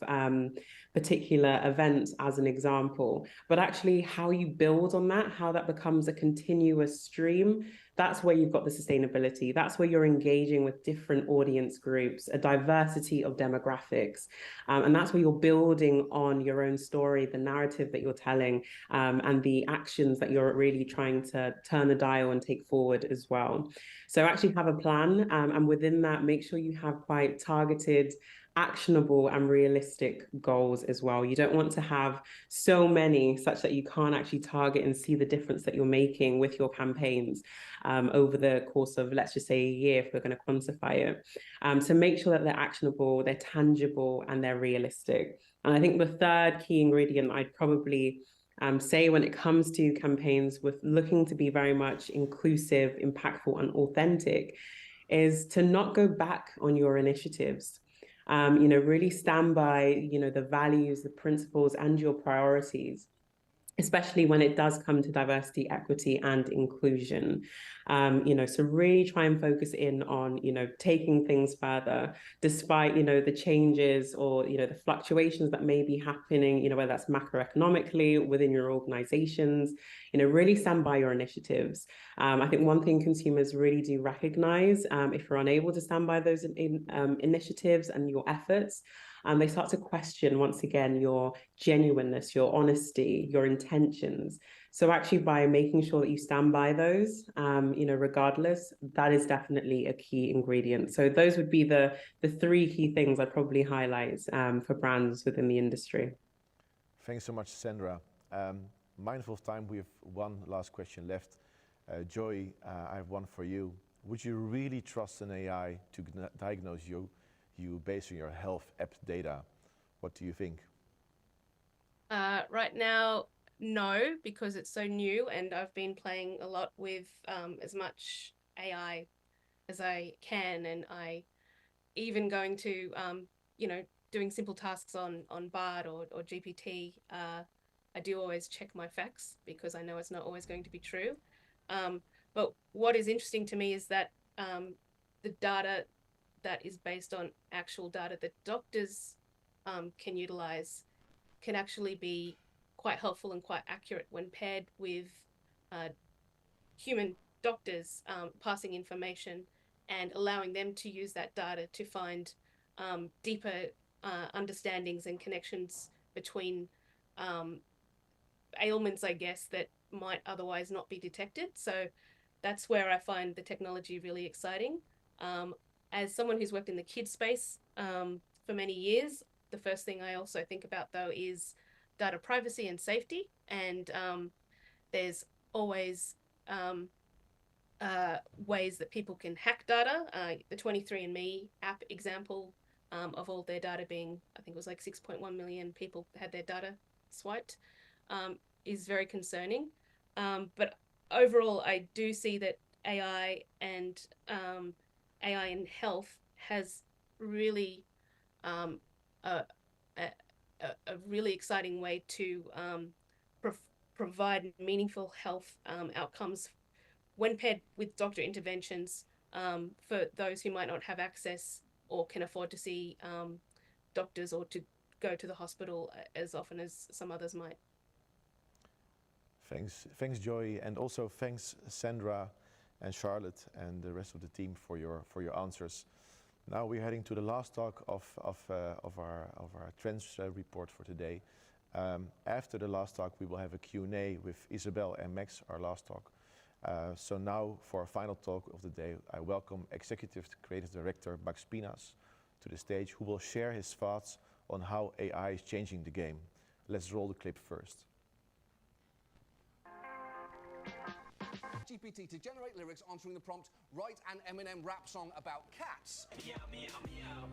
particular event as an example, but actually how you build on that, how that becomes a continuous stream. That's where you've got the sustainability. That's where you're engaging with different audience groups, a diversity of demographics. And that's where you're building on your own story, the narrative that you're telling, and the actions that you're really trying to turn the dial and take forward as well. So actually have a plan, and within that, make sure you have quite targeted, actionable and realistic goals as well. You don't want to have so many such that you can't actually target and see the difference that you're making with your campaigns over the course of, let's just say, a year, if we're going to quantify it. So make sure that they're actionable, they're tangible, and they're realistic. And I think the third key ingredient I'd probably say when it comes to campaigns with looking to be very much inclusive, impactful, and authentic is to not go back on your initiatives. Really stand by, the values, the principles, and your priorities, especially when it does come to diversity, equity, and inclusion. So really try and focus in on, taking things further, despite, the changes or, the fluctuations that may be happening, whether that's macroeconomically within your organizations, really stand by your initiatives. I think one thing consumers really do recognize, if you're unable to stand by those initiatives and your efforts, they start to question, once again, your genuineness, your honesty, your intentions. So actually by making sure that you stand by those, regardless, that is definitely a key ingredient. So those would be the three key things I'd probably highlight for brands within the industry. Thanks so much, Sandra. Mindful of time, we have one last question left. Joy, I have one for you. Would you really trust an AI to diagnose you based on your health app data? What do you think? Right now, no, because it's so new and I've been playing a lot with as much AI as I can, and I even going to doing simple tasks on Bard or GPT. I do always check my facts because I know it's not always going to be true. But what is interesting to me is that the data that is based on actual data that doctors can utilize can actually be quite helpful and quite accurate when paired with human doctors passing information and allowing them to use that data to find deeper understandings and connections between ailments, I guess, that might otherwise not be detected. So that's where I find the technology really exciting. As someone who's worked in the kids space for many years, the first thing I also think about, though, is data privacy and safety. And there's always ways that people can hack data. The 23andMe app example of all their data being, I think it was like 6.1 million people had their data swiped, is very concerning. But overall, I do see that AI and AI in health has really a, a really exciting way to provide meaningful health outcomes when paired with doctor interventions for those who might not have access or can afford to see doctors or to go to the hospital as often as some others might. Thanks, Joy, and also thanks, Sandra and Charlotte and the rest of the team for your answers. Now we're heading to the last talk of our trends report for today. After the last talk, we will have a Q&A with Isabel and Max, our last talk. So now for our final talk of the day, I welcome Executive Creative Director Max Pinas to the stage, who will share his thoughts on how AI is changing the game. Let's roll the clip first. GPT to generate lyrics answering the prompt, write an Eminem rap song about cats. Meow, meow, meow.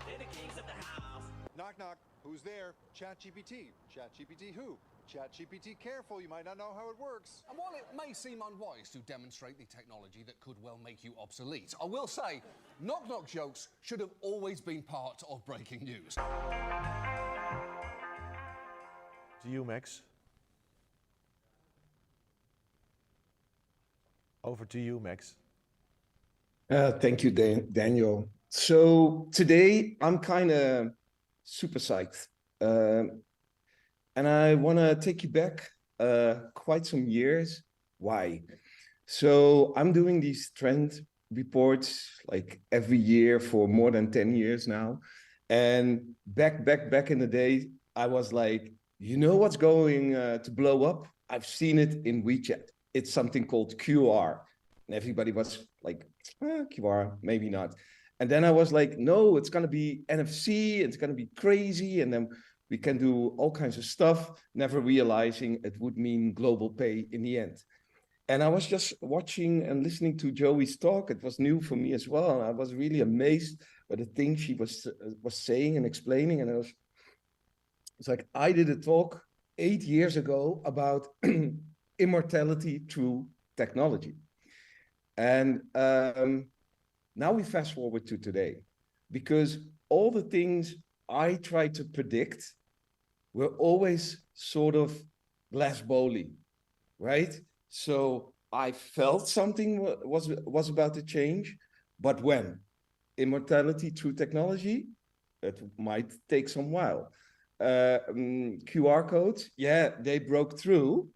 They're the kings of the house. Knock, knock. Who's there? ChatGPT. ChatGPT who? ChatGPT careful, you might not know how it works. And while it may seem unwise to demonstrate the technology that could well make you obsolete, I will say, knock-knock jokes should have always been part of breaking news. To you, Max. Over to you, Max. Thank you, Daniel. So today I'm kind of super psyched. And I want to take you back quite some years. Why? So I'm doing these trend reports like every year for more than 10 years now. And back in the day, I was like, you know what's going to blow up? I've seen it in WeChat. It's something called QR. And everybody was like, QR, maybe not. And then I was like, no, it's going to be NFC. It's going to be crazy. And then we can do all kinds of stuff, never realizing it would mean global pay in the end. And I was just watching and listening to Joey's talk. It was new for me as well. And I was really amazed by the things she was saying and explaining. And it's like, I did a talk 8 years ago about immortality through technology. And now we fast forward to today, because all the things I tried to predict were always sort of glass bowling, right? So I felt something was about to change, but when? Immortality through technology? It might take some while. QR codes, yeah, they broke through,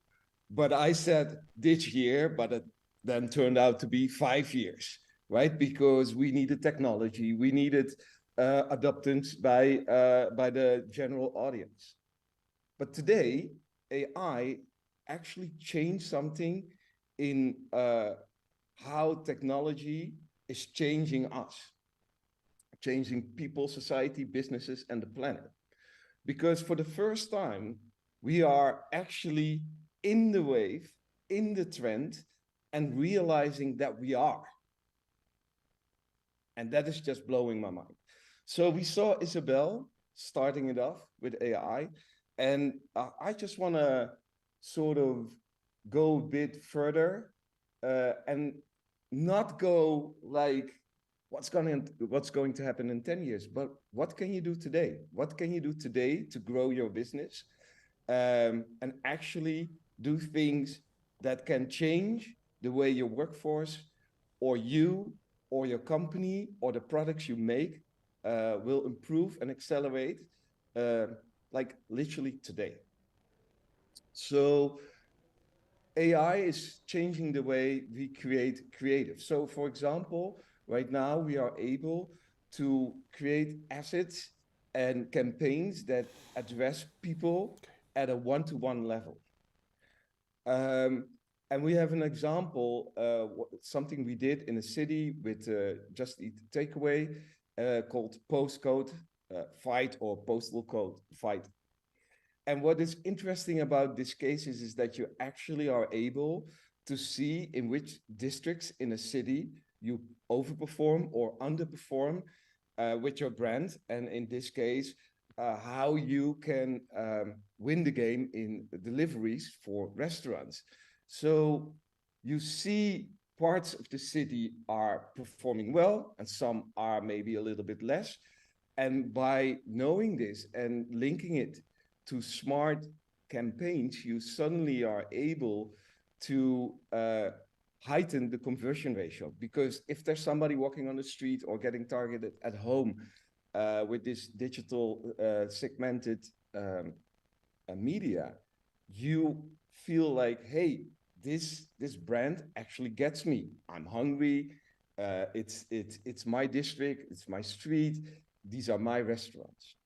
but I said this year, but it then turned out to be 5 years, right? Because we needed technology, we needed adoptance by the general audience. But today, AI actually changed something in how technology is changing us, changing people, society, businesses, and the planet. Because for the first time, we are actually in the wave, in the trend, and realizing that we are. And that is just blowing my mind. So we saw Isabel starting it off with AI, and I just want to sort of go a bit further and not go like what's going to happen in 10 years, but what can you do today? What can you do today to grow your business and actually do things that can change the way your workforce or you or your company or the products you make will improve and accelerate like literally today. So AI is changing the way we create creative. So for example, right now we are able to create assets and campaigns that address people at a one-to-one level. And we have an example, something we did in a city with Just Eat Takeaway called Postcode Fight or Postal Code Fight. And what is interesting about these cases is that you actually are able to see in which districts in a city you overperform or underperform with your brand. And in this case, how you can win the game in deliveries for restaurants. So you see parts of the city are performing well and some are maybe a little bit less. And by knowing this and linking it to smart campaigns, you suddenly are able to heighten the conversion ratio. Because if there's somebody walking on the street or getting targeted at home with this digital segmented media, you feel like, hey, this brand actually gets me. I'm hungry. It's my district. It's my street. These are my restaurants.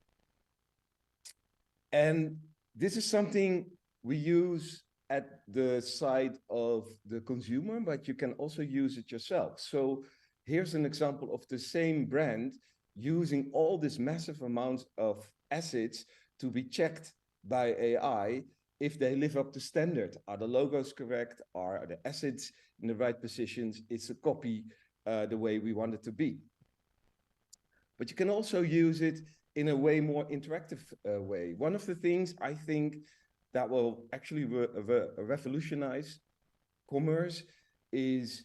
And this is something we use at the side of the consumer, but you can also use it yourself. So here's an example of the same brand using all this massive amounts of assets to be checked by AI if they live up to standard. Are the logos correct? Are the assets in the right positions? Is the copy the way we want it to be? But you can also use it in a way more interactive way. One of the things I think that will actually revolutionize commerce is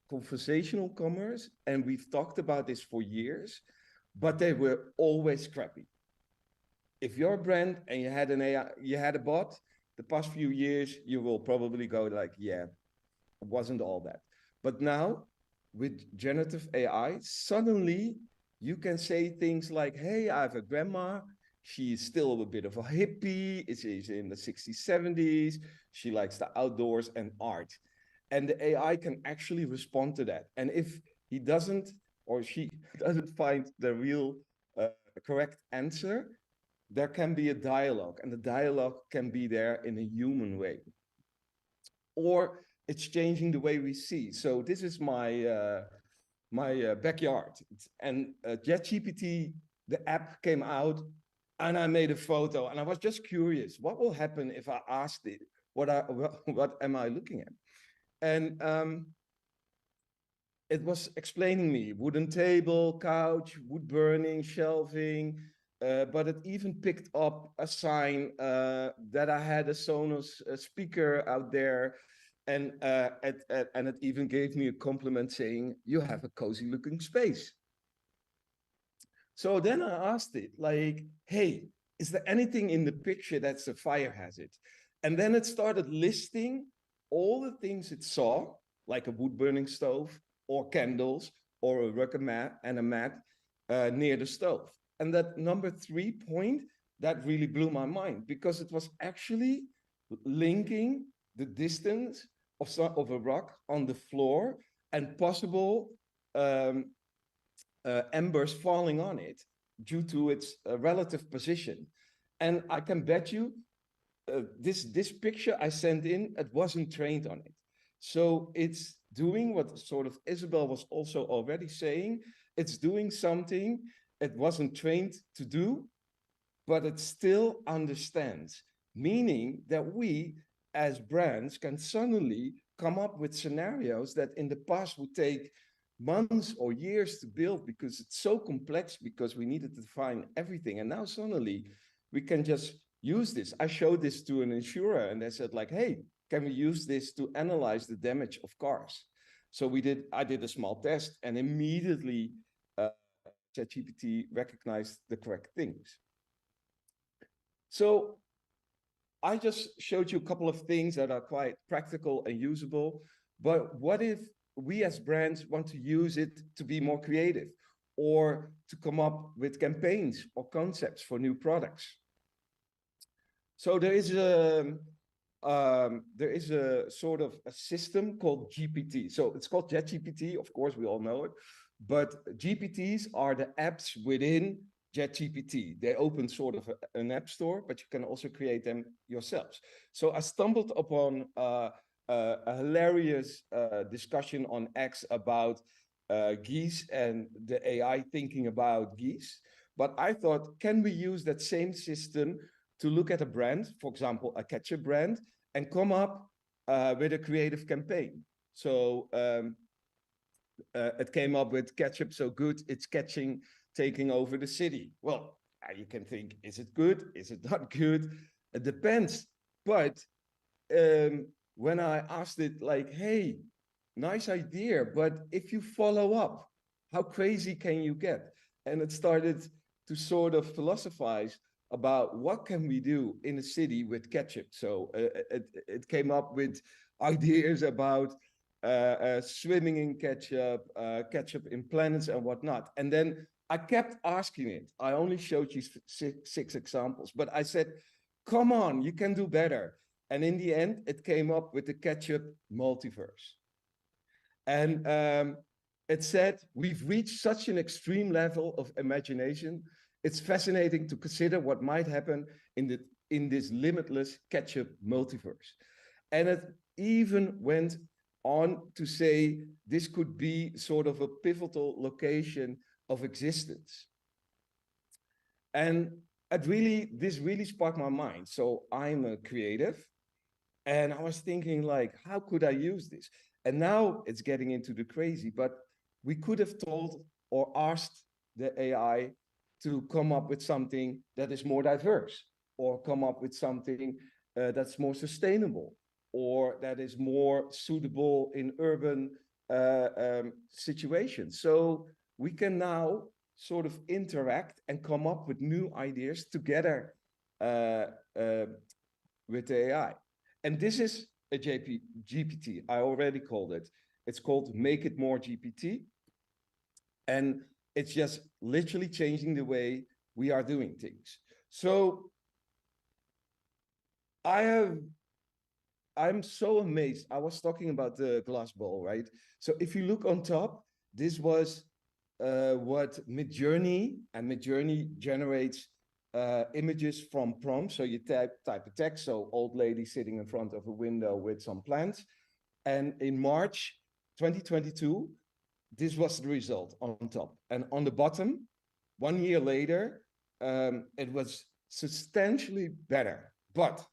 conversational commerce. And we've talked about this for years, but they were always crappy. If you're a brand and you had an AI, you had a bot, the past few years, you will probably go like, yeah, it wasn't all that. But now with generative AI, suddenly you can say things like, hey, I have a grandma. She's still a bit of a hippie. She's in the 60s, 70s. She likes the outdoors and art. And the AI can actually respond to that. And if he doesn't or she doesn't find the real correct answer, there can be a dialogue. And the dialogue can be there in a human way. Or it's changing the way we see. So this is my backyard. And ChatGPT, the app came out, and I made a photo. And I was just curious, what will happen if I asked it, what am I looking at? And it was explaining me wooden table, couch, wood burning, shelving. But it even picked up a sign that I had a Sonos speaker out there. And it even gave me a compliment saying, you have a cozy looking space. So then I asked it like, hey, is there anything in the picture that's a fire hazard? And then it started listing all the things it saw, like a wood burning stove or candles or a rug and a mat near the stove. And that number 3 point, that really blew my mind because it was actually linking the distance of a rock on the floor and possible embers falling on it due to its relative position. And I can bet you this picture I sent in, it wasn't trained on it. So it's doing what sort of Isabel was also already saying. It's doing something it wasn't trained to do, but it still understands, meaning that we as brands can suddenly come up with scenarios that in the past would take months or years to build because it's so complex because we needed to define everything. And now suddenly we can just use this. I showed this to an insurer and they said like, hey, can we use this to analyze the damage of cars? So I did a small test and immediately ChatGPT recognized the correct things. So I just showed you a couple of things that are quite practical and usable, but what if we as brands want to use it to be more creative or to come up with campaigns or concepts for new products? So there is a sort of a system called GPT. So it's called ChatGPT, of course, we all know it, but GPTs are the apps within ChatGPT. They open sort of an app store, but you can also create them yourselves. So I stumbled upon a hilarious discussion on X about geese and the AI thinking about geese. But I thought, can we use that same system to look at a brand, for example, a ketchup brand, and come up with a creative campaign? So it came up with ketchup so good, it's taking over the city. Well, you can think, is it good? Is it not good? It depends. But when I asked it like, hey, nice idea, but if you follow up, how crazy can you get? And it started to sort of philosophize about what can we do in a city with ketchup. So it came up with ideas about swimming in ketchup, ketchup in planets and whatnot. And then I kept asking it. I only showed you six examples, but I said, come on, you can do better. And in the end, it came up with the ketchup multiverse. And it said, we've reached such an extreme level of imagination. It's fascinating to consider what might happen in this limitless ketchup multiverse. And it even went on to say this could be sort of a pivotal location of existence. And this really sparked my mind. So I'm a creative, and I was thinking like, how could I use this? And now it's getting into the crazy, but we could have told or asked the AI to come up with something that is more diverse, or come up with something that's more sustainable, or that is more suitable in urban situations. So we can now sort of interact and come up with new ideas together with the AI. And this is a GPT. I already called it. It's called Make It More GPT. And it's just literally changing the way we are doing things. So I'm so amazed. I was talking about the glass bowl, right? So if you look on top, this was what Midjourney, and Midjourney generates images from prompts. So you type a text, so old lady sitting in front of a window with some plants. And in March 2022, this was the result on top. And on the bottom, 1 year later, it was substantially better. But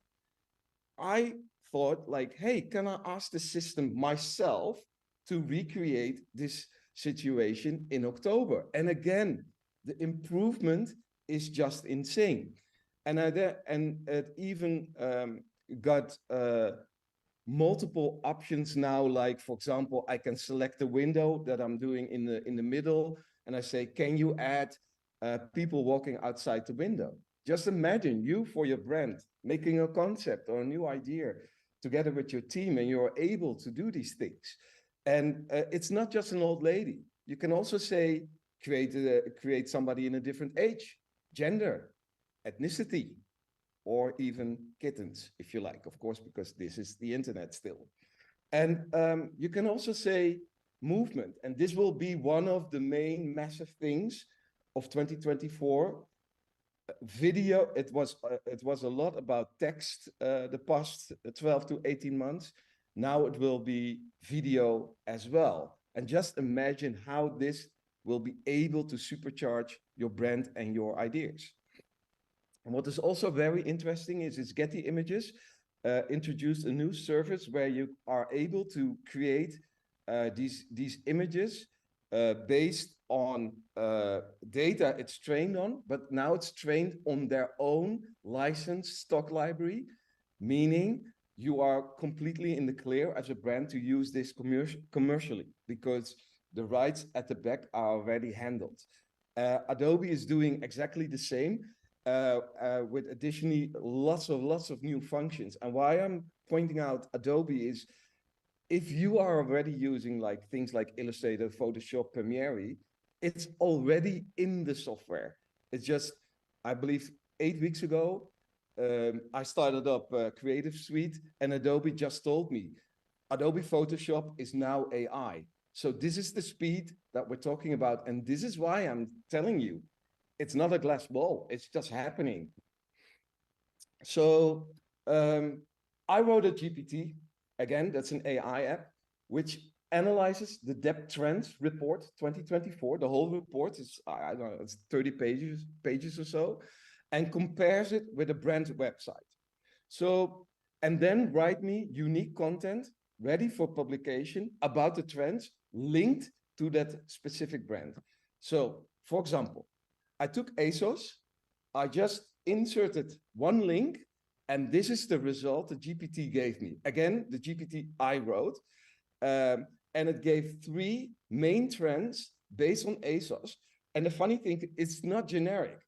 I thought like, hey, can I ask the system myself to recreate this situation in October? And again, the improvement is just insane. And it even got multiple options now. Like, for example, I can select the window that I'm doing in the middle, and I say, can you add people walking outside the window? Just imagine you, for your brand, making a concept or a new idea together with your team, and you're able to do these things. And it's not just an old lady. You can also say, create somebody in a different age, gender, ethnicity, or even kittens, if you like, of course, because this is the internet still. And you can also say movement, and this will be one of the main massive things of 2024. Video, it was a lot about text the past 12 to 18 months. Now it will be video as well. And just imagine how this will be able to supercharge your brand and your ideas. And what is also very interesting is Getty Images introduced a new service where you are able to create these images based on data it's trained on, but now it's trained on their own licensed stock library, meaning you are completely in the clear as a brand to use this commercially, because the rights at the back are already handled. Adobe is doing exactly the same with additionally lots of new functions. And why I'm pointing out Adobe is, if you are already using like things like Illustrator, Photoshop, Premiere, it's already in the software. It's just, I believe 8 weeks ago, I started up Creative Suite, and Adobe just told me, Adobe Photoshop is now AI. So this is the speed that we're talking about. And this is why I'm telling you, It's not a glass ball, it's just happening. So I wrote a GPT, again, that's an AI app, which analyzes the DEPT Trends report 2024. The whole report is, I don't know, it's 30 pages or so, and compares it with a brand website. So, and then write me unique content ready for publication about the trends linked to that specific brand. So, for example, I took ASOS, I just inserted one link, and this is the result the GPT gave me. Again, the GPT I wrote, and it gave 3 main trends based on ASOS. And the funny thing, it's not generic.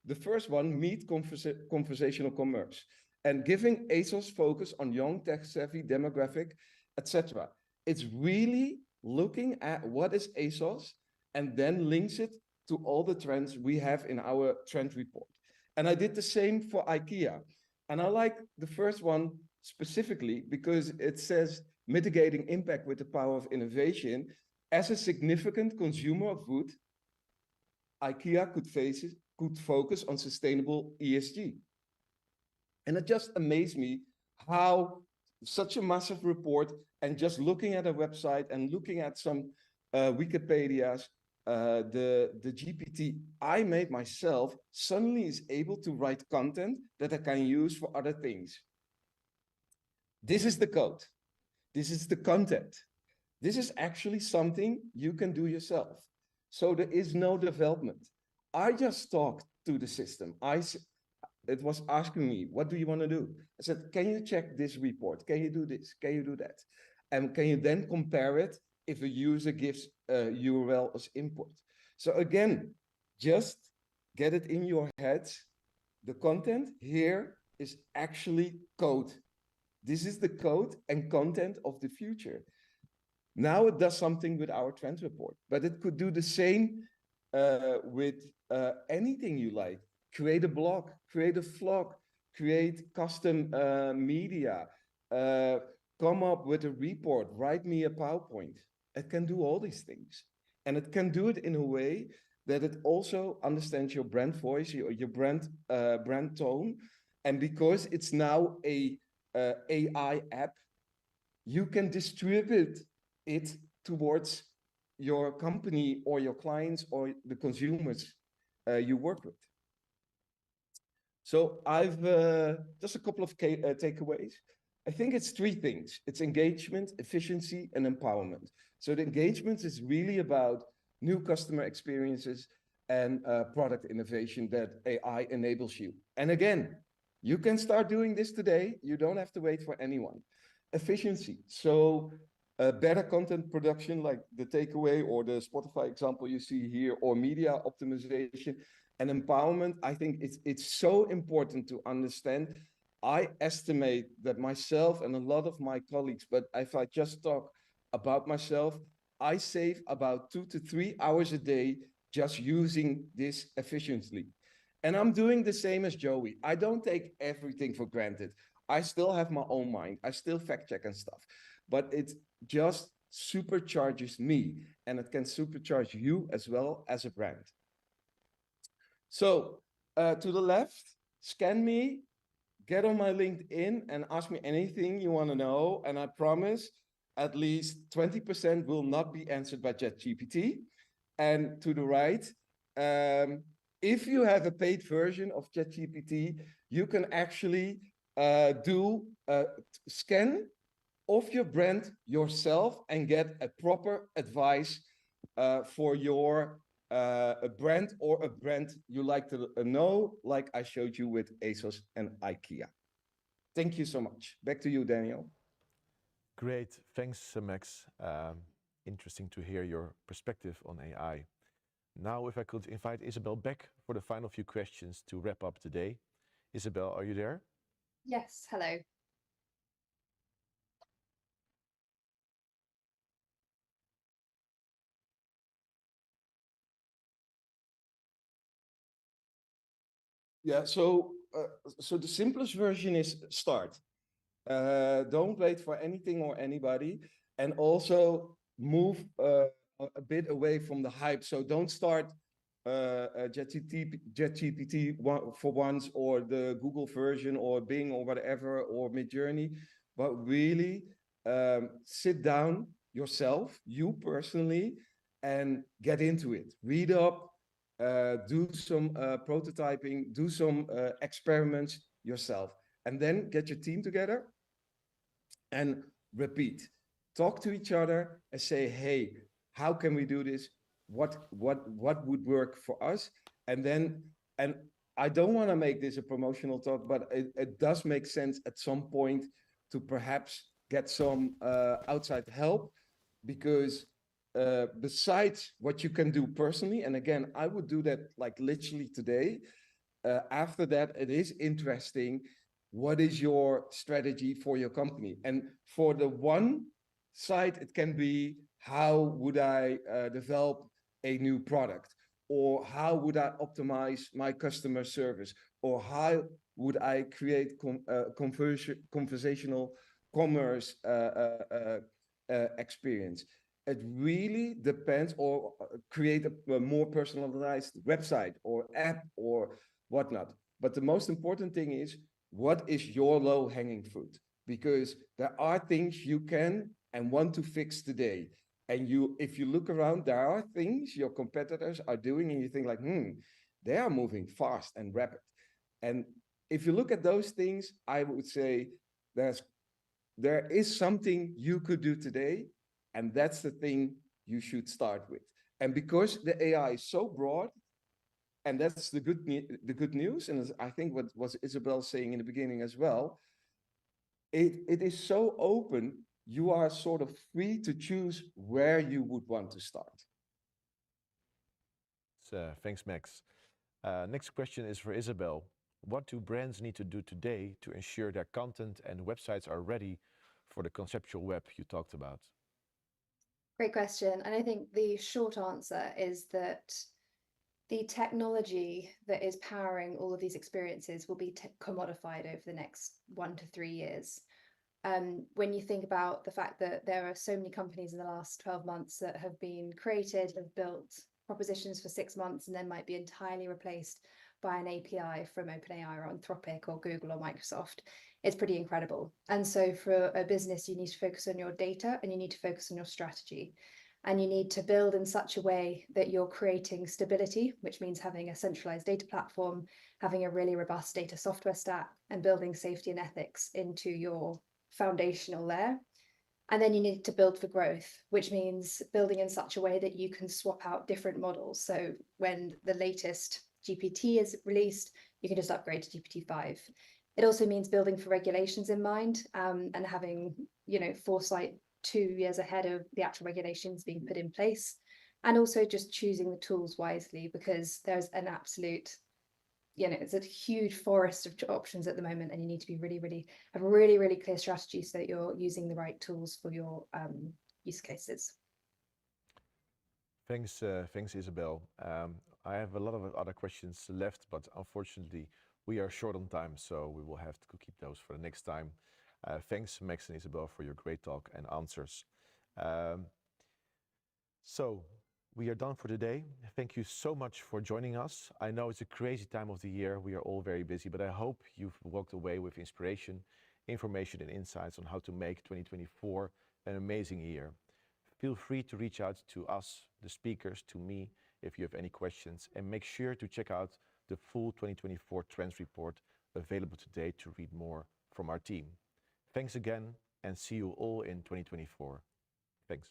The first one, meet conversational commerce, and giving ASOS focus on young, tech-savvy demographic, etc. It's really looking at what is ASOS and then links it to all the trends we have in our trend report. And I did the same for IKEA. And I like the first one specifically because it says mitigating impact with the power of innovation. As a significant consumer of wood, IKEA could focus on sustainable ESG. And it just amazed me how such a massive report, and just looking at a website and looking at some Wikipedias, the GPT I made myself suddenly is able to write content that I can use for other things. This is the code. This is the content. This is actually something you can do yourself. So there is no development. I just talked to the system. It was asking me, what do you want to do? I said, can you check this report? Can you do this? Can you do that? And can you then compare it if a user gives a URL as input? So again, just get it in your head. The content here is actually code. This is the code and content of the future. Now it does something with our trend report, but it could do the same with anything you like. Create a blog, create a vlog, create custom media, come up with a report, write me a PowerPoint. It can do all these things. And it can do it in a way that it also understands your brand voice, your brand tone. And because it's now a AI app, you can distribute it towards your company or your clients or the consumers you work with. So I've just a couple of takeaways. I think it's 3 things. It's engagement, efficiency, and empowerment. So the engagement is really about new customer experiences and product innovation that AI enables you. And again, you can start doing this today. You don't have to wait for anyone. Efficiency. So better content production, like the takeaway or the Spotify example you see here, or media optimization. And empowerment, I think it's so important to understand. I estimate that myself and a lot of my colleagues, but if I just talk about myself, I save about 2 to 3 hours a day just using this efficiently. And I'm doing the same as Joey. I don't take everything for granted. I still have my own mind. I still fact check and stuff, but it just supercharges me, and it can supercharge you as well as a brand. So to the left, scan me, get on my LinkedIn and ask me anything you want to know. And I promise at least 20% will not be answered by ChatGPT. And to the right, if you have a paid version of ChatGPT, you can actually do a scan of your brand yourself and get a proper advice for your a brand or a brand you like to know, like I showed you with ASOS and IKEA. Thank you so much. Back to you, Daniel. Great, thanks, Max. Interesting to hear your perspective on AI. Now, if I could invite Isabel back for the final few questions to wrap up today. Isabel, are you there? Yes, hello. Yeah, so the simplest version is start. Don't wait for anything or anybody, and also move a bit away from the hype. So don't start ChatGPT for once, or the Google version, or Bing, or whatever, or Midjourney, but really sit down yourself, you personally, and get into it. Read up, do some prototyping, do some experiments yourself, and then get your team together and repeat. Talk to each other and say, hey, how can we do this? What would work for us? And I don't want to make this a promotional talk, but it does make sense at some point to perhaps get some outside help, because besides what you can do personally, and again, I would do that like literally today. After that, it is interesting. What is your strategy for your company? And for the one side, it can be, how would I develop a new product? Or how would I optimize my customer service? Or how would I create conversational commerce experience? It really depends, or create a more personalized website or app or whatnot. But the most important thing is, what is your low-hanging fruit? Because there are things you can and want to fix today. And if you look around, there are things your competitors are doing, and you think like, they are moving fast and rapid. And if you look at those things, I would say there is something you could do today, and that's the thing you should start with. And because the AI is so broad, and that's the good news, and I think what was Isabel saying in the beginning as well, it is so open, you are sort of free to choose where you would want to start. Thanks, Max. Next question is for Isabel. What do brands need to do today to ensure their content and websites are ready for the conceptual web you talked about? Great question. And I think the short answer is that the technology that is powering all of these experiences will be commodified over the next 1 to 3 years. When you think about the fact that there are so many companies in the last 12 months that have been created, have built propositions for 6 months, and then might be entirely replaced by an API from OpenAI or Anthropic or Google or Microsoft, it's pretty incredible. And so for a business, you need to focus on your data, and you need to focus on your strategy. And you need to build in such a way that you're creating stability, which means having a centralized data platform, having a really robust data software stack, and building safety and ethics into your foundational layer. And then you need to build for growth, which means building in such a way that you can swap out different models. So when the latest GPT is released, you can just upgrade to GPT-5. It also means building for regulations in mind, and having, foresight 2 years ahead of the actual regulations being put in place, and also just choosing the tools wisely, because there's an absolute, it's a huge forest of options at the moment, and you need to be have a really clear strategy so that you're using the right tools for your use cases. Thanks, Isabel. I have a lot of other questions left, but unfortunately we are short on time, so we will have to keep those for the next time. Thanks, Max and Isabel, for your great talk and answers. So we are done for today. Thank you so much for joining us. I know it's a crazy time of the year. We are all very busy, but I hope you've walked away with inspiration, information, and insights on how to make 2024 an amazing year. Feel free to reach out to us, the speakers, to me, if you have any questions, and make sure to check out the full 2024 Trends Report available today to read more from our team. Thanks again, and see you all in 2024. Thanks.